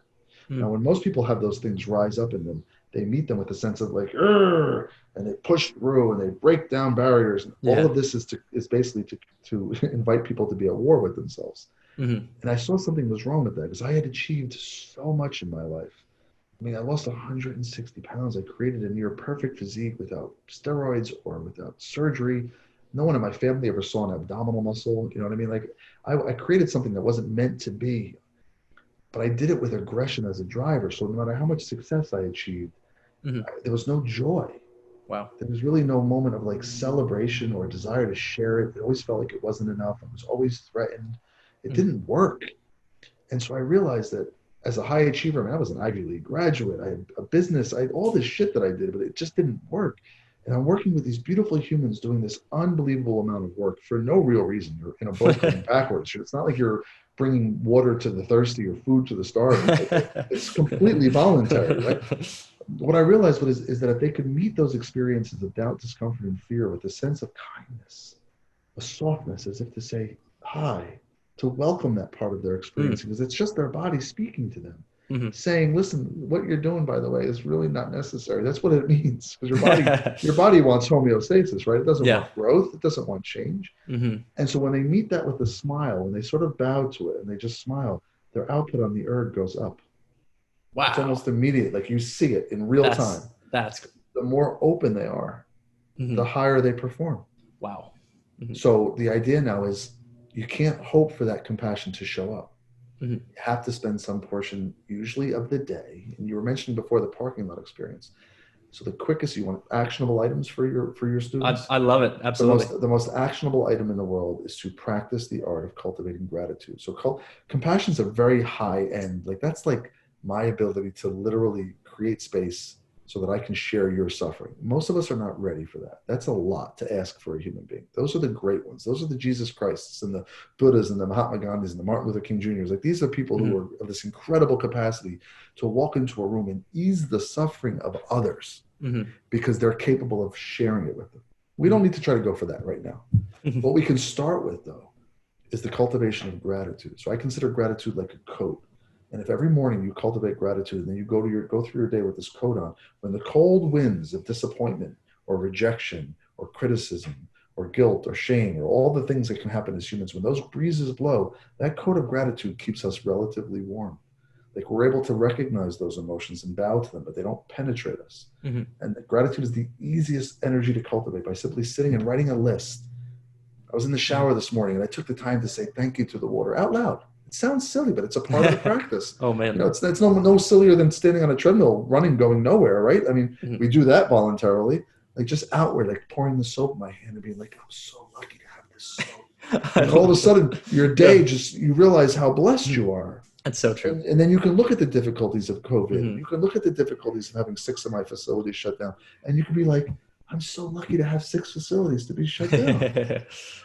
Now, when most people have those things rise up in them, they meet them with a sense of like, "Urgh," and they push through and they break down barriers. And all of this is basically to invite people to be at war with themselves.
Mm-hmm.
And I saw something was wrong with that, because I had achieved so much in my life. I mean, I lost 160 pounds. I created a near perfect physique without steroids or without surgery. No one in my family ever saw an abdominal muscle. You know what I mean? Like, I created something that wasn't meant to be, but I did it with aggression as a driver. So no matter how much success I achieved, there was no joy.
Wow.
There was really no moment of like celebration or desire to share it. It always felt like it wasn't enough. I was always threatened. It didn't work. And so I realized that as a high achiever, I mean, I was an Ivy League graduate. I had a business. I had all this shit that I did, but it just didn't work. And I'm working with these beautiful humans doing this unbelievable amount of work for no real reason. You're in a boat going backwards. It's not like you're bringing water to the thirsty or food to the starving. It's completely voluntary, right? What I realized is that if they could meet those experiences of doubt, discomfort, and fear with a sense of kindness, a softness, as if to say hi, to welcome that part of their experience, because it's just their body speaking to them. Saying, listen, what you're doing, by the way, is really not necessary. That's what it means, because your body wants homeostasis, right? It doesn't want growth. It doesn't want change. And so when they meet that with a smile, and they sort of bow to it and they just smile, their output on the erg goes up.
Wow.
It's almost immediate. Like, you see it in real time.
That's
the more open they are, the higher they perform.
Wow.
So the idea now is you can't hope for that compassion to show up. You have to spend some portion, usually of the day. And you were mentioning before the parking lot experience. So the quickest, you want actionable items for your students.
I love it. Absolutely.
The most actionable item in the world is to practice the art of cultivating gratitude. So compassion is a very high end. Like, that's like my ability to literally create space so that I can share your suffering. Most of us are not ready for that. That's a lot to ask for a human being. Those are the great ones. Those are the Jesus Christs and the Buddhas and the Mahatma Gandhis and the Martin Luther King Jr.'s. Like, these are people who are of this incredible capacity to walk into a room and ease the suffering of others because they're capable of sharing it with them. We don't need to try to go for that right now. What we can start with, though, is the cultivation of gratitude. So I consider gratitude like a coat. And if every morning you cultivate gratitude, and then you go through your day with this coat on, when the cold winds of disappointment or rejection or criticism or guilt or shame or all the things that can happen as humans, when those breezes blow, that coat of gratitude keeps us relatively warm. Like, we're able to recognize those emotions and bow to them, but they don't penetrate us. And gratitude is the easiest energy to cultivate by simply sitting and writing a list. I was in the shower this morning and I took the time to say thank you to the water out loud. It sounds silly, but it's a part of the practice.
Oh, man.
You know, it's no sillier than standing on a treadmill, running, going nowhere, right? I mean, we do that voluntarily, like just outward, like pouring the soap in my hand and being like, I'm so lucky to have this soap. And all of a sudden, your day you realize how blessed you are.
That's so true.
And then you can look at the difficulties of COVID. You can look at the difficulties of having 6 of my facilities shut down. And you can be like, I'm so lucky to have 6 facilities to be shut down.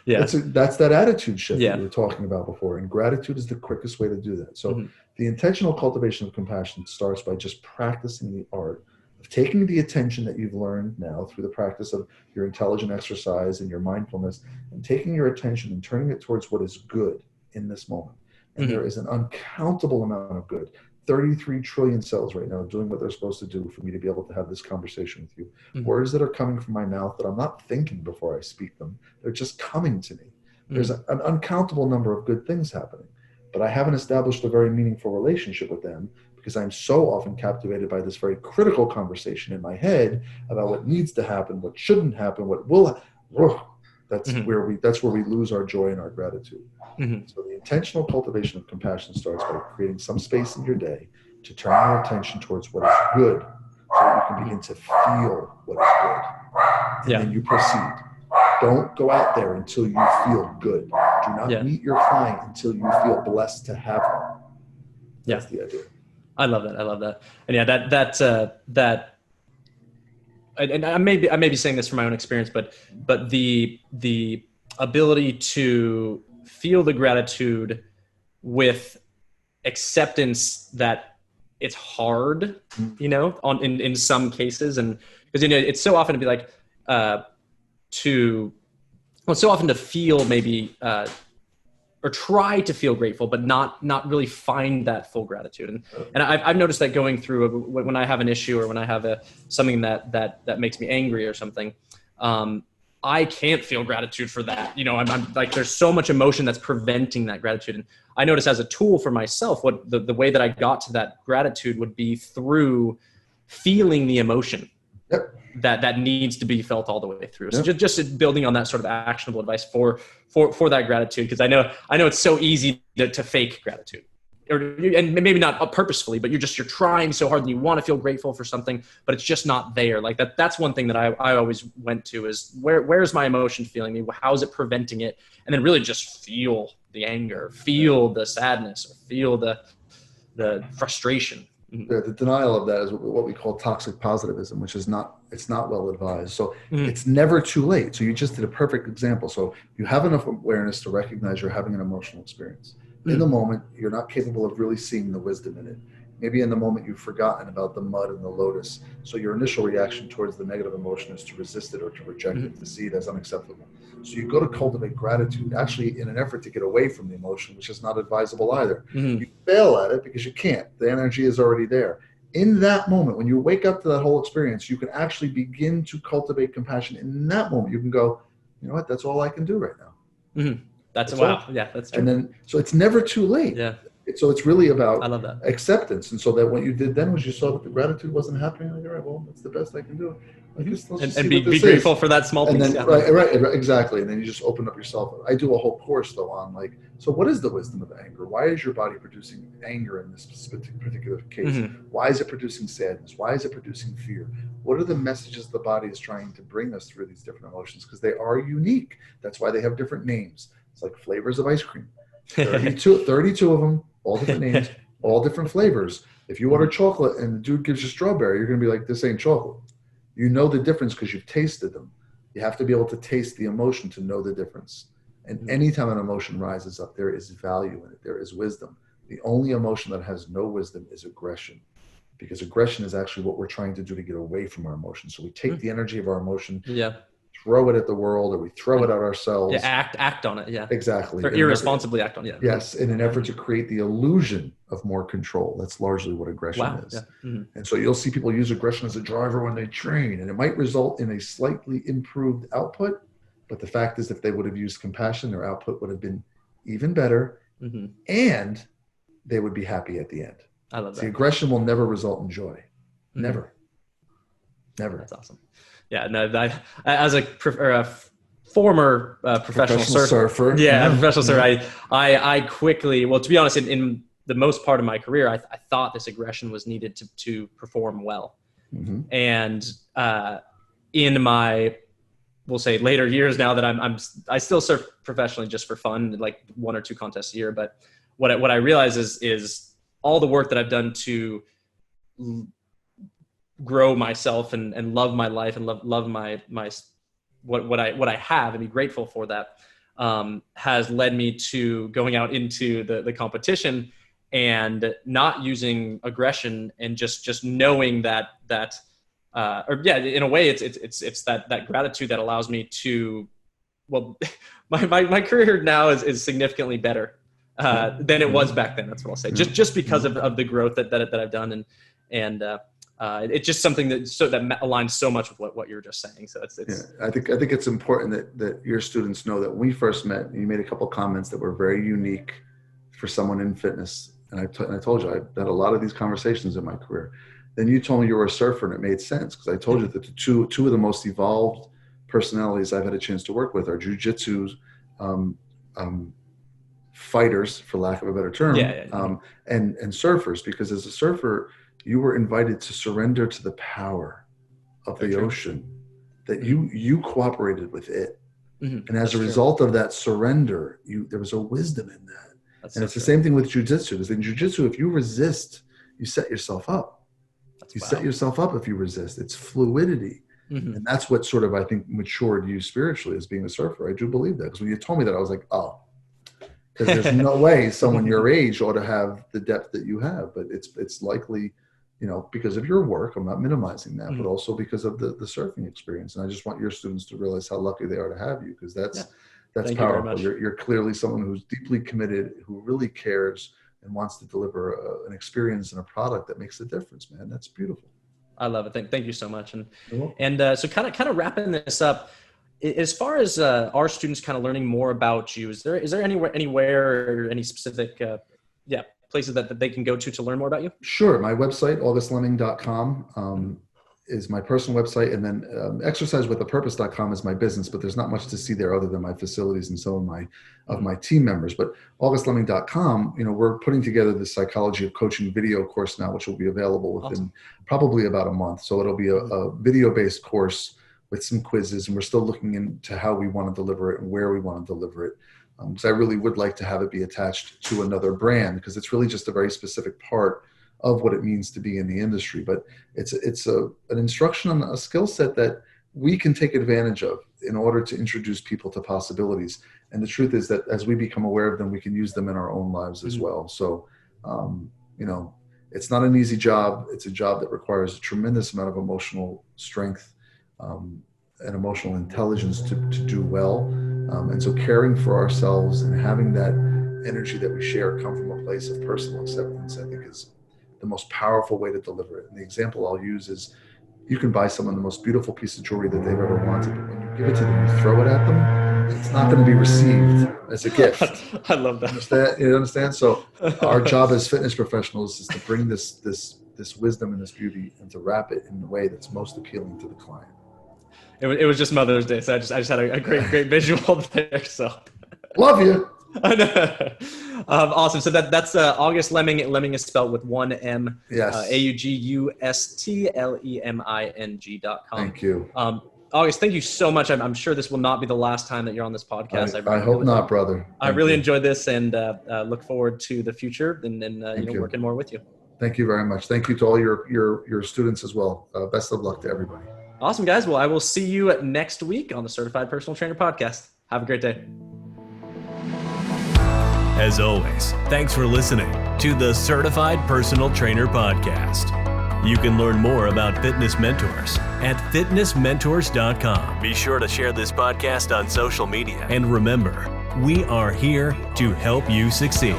That's that attitude shift that we were talking about before. And gratitude is the quickest way to do that. So the intentional cultivation of compassion starts by just practicing the art of taking the attention that you've learned now through the practice of your intelligent exercise and your mindfulness, and taking your attention and turning it towards what is good in this moment. And there is an uncountable amount of good. 33 trillion cells right now doing what they're supposed to do for me to be able to have this conversation with you. Words that are coming from my mouth that I'm not thinking before I speak them. They're just coming to me. There's an uncountable number of good things happening. but I haven't established a very meaningful relationship with them because I'm so often captivated by this very critical conversation in my head about what needs to happen, what shouldn't happen, what will. That's where we lose our joy and our gratitude. So the intentional cultivation of compassion starts by creating some space in your day to turn your attention towards what is good, so that you can begin to feel what is good, and then you proceed. Don't go out there until you feel good. Do not meet your client until you feel blessed to have them. That's the idea.
I love that. And yeah, that and I may be saying this from my own experience, but the ability to feel the gratitude with acceptance that it's hard, in some cases, and because it's so often to be like so often to feel maybe or try to feel grateful, but not really find that full gratitude. And I've noticed that going through when I have an issue or when I have something that makes me angry or something, I can't feel gratitude for that. I'm like, there's so much emotion that's preventing that gratitude. And I noticed as a tool for myself, what the way that I got to that gratitude would be through feeling the emotion.
Yep.
That needs to be felt all the way through. So just building on that sort of actionable advice for that gratitude, because I know it's so easy to fake gratitude, and maybe not purposefully, but you're trying so hard and you want to feel grateful for something, but it's just not there. Like that's one thing that I always went to is where's my emotion feeling me? How is it preventing it? And then really just feel the anger, feel the sadness, or feel the frustration.
The denial of that is what we call toxic positivism, which is not well advised. So it's never too late. So you just did a perfect example. So you have enough awareness to recognize you're having an emotional experience. In the moment, you're not capable of really seeing the wisdom in it. Maybe in the moment you've forgotten about the mud and the lotus. So your initial reaction towards the negative emotion is to resist it or to reject it, to see it as unacceptable. So you go to cultivate gratitude, actually in an effort to get away from the emotion, which is not advisable either. You fail at it because you can't. The energy is already there. In that moment, when you wake up to that whole experience, you can actually begin to cultivate compassion. In that moment, you can go, you know what, that's all I can do right now.
That's wow. Yeah, that's true.
And then, so it's never too late.
Yeah.
So it's really about
I love that.
acceptance. And so that what you did then was you saw that the gratitude wasn't happening. Like, all right, well, that's the best I can do.
And be grateful for that small piece.
Right, exactly. And then you just open up yourself. I do a whole course though on like, so what is the wisdom of anger? Why is your body producing anger in this particular case? Why is it producing sadness? Why is it producing fear? What are the messages the body is trying to bring us through these different emotions? Because they are unique. That's why they have different names. It's like flavors of ice cream. 32 of them, all different names, all different flavors. If you order chocolate and the dude gives you strawberry, you're going to be like, this ain't chocolate. You know the difference because you've tasted them. You have to be able to taste the emotion to know the difference. And anytime an emotion rises up, there is value in it. There is wisdom. The only emotion that has no wisdom is aggression, because aggression is actually what we're trying to do to get away from our emotion. So we take the energy of our emotion, throw it at the world, or we throw it at ourselves.
Yeah, act on it. Yeah,
exactly.
Or irresponsibly act on it. Yeah.
Yes, in an effort to create the illusion of more control. That's largely what aggression is. Yeah. And so you'll see people use aggression as a driver when they train, and it might result in a slightly improved output. But the fact is, if they would have used compassion, their output would have been even better, and they would be happy at the end.
I love that.
The aggression will never result in joy. Never.
That's awesome. Yeah, no, as a former professional surfer. Professional surfer. I quickly, well, to be honest, in the most part of my career, I thought this aggression was needed to perform well. And in my, we'll say later years now that I still surf professionally just for fun, like 1 or 2 contests a year. But what I realize is all the work that I've done to grow myself and love my life and love my what I have and be grateful for that has led me to going out into the competition and not using aggression and just knowing that in a way it's that gratitude that allows me to, well, my career now is significantly better than it was back then. That's what I'll say. Just because of the growth that I've done and it's just something that aligns so much with what you were just saying. So it's
I think it's important that your students know that when we first met, you made a couple of comments that were very unique for someone in fitness, and I told you I've had a lot of these conversations in my career. Then you told me you were a surfer, and it made sense because I told you that the two of the most evolved personalities I've had a chance to work with are jiu-jitsu fighters, for lack of a better term, and surfers. Because as a surfer, you were invited to surrender to the power of the ocean, that you cooperated with it. And as a result of that surrender, there was a wisdom in that. And it's the same thing with jiu-jitsu. Because in jiu-jitsu, if you resist, you set yourself up. Set yourself up if you resist. It's fluidity. And that's what sort of, I think, matured you spiritually as being a surfer. I do believe that. Because when you told me that, I was like, oh, because there's no way someone your age ought to have the depth that you have. But it's likely, because of your work. I'm not minimizing that, but also because of the surfing experience. And I just want your students to realize how lucky they are to have you, because that's powerful. You're clearly someone who's deeply committed, who really cares and wants to deliver an experience and a product that makes a difference, man. That's beautiful.
I love it. Thank you so much. And so kind of wrapping this up, as far as our students kind of learning more about you, is there anywhere or any specific places that they can go to learn more about you? Sure.
My website, augustlemming.com, is my personal website. And then exercisewithapurpose.com is my business, but there's not much to see there other than my facilities and some of my team members. But augustlemming.com, we're putting together the Psychology of Coaching video course now, which will be available within probably about a month. So it'll be a video-based course with some quizzes, and we're still looking into how we want to deliver it and where we want to deliver it. Because I really would like to have it be attached to another brand, because it's really just a very specific part of what it means to be in the industry. But it's an instruction on a skill set that we can take advantage of in order to introduce people to possibilities. And the truth is that as we become aware of them, we can use them in our own lives as well. So, it's not an easy job. It's a job that requires a tremendous amount of emotional strength and emotional intelligence to do well. And so caring for ourselves and having that energy that we share come from a place of personal acceptance, I think, is the most powerful way to deliver it. And the example I'll use is, you can buy someone the most beautiful piece of jewelry that they've ever wanted, but when you give it to them, you throw it at them, it's not going to be received as a gift.
I love that.
You understand? So our job as fitness professionals is to bring this wisdom and this beauty and to wrap it in the way that's most appealing to the client.
It was just Mother's Day, so I just had a great visual there. So
love you.
Awesome. So that's August Lemming. Lemming is spelled with one M.
Yes.
AUGUSTLEMING.com.
Thank you.
August, thank you so much. I'm sure this will not be the last time that you're on this podcast.
I hope not, brother.
I really enjoyed this, and look forward to the future and working more with you.
Thank you very much. Thank you to all your students as well. Best of luck to everybody.
Awesome, guys. Well, I will see you next week on the Certified Personal Trainer Podcast. Have a great day.
As always, thanks for listening to the Certified Personal Trainer Podcast. You can learn more about fitness mentors at fitnessmentors.com. Be sure to share this podcast on social media. And remember, we are here to help you succeed.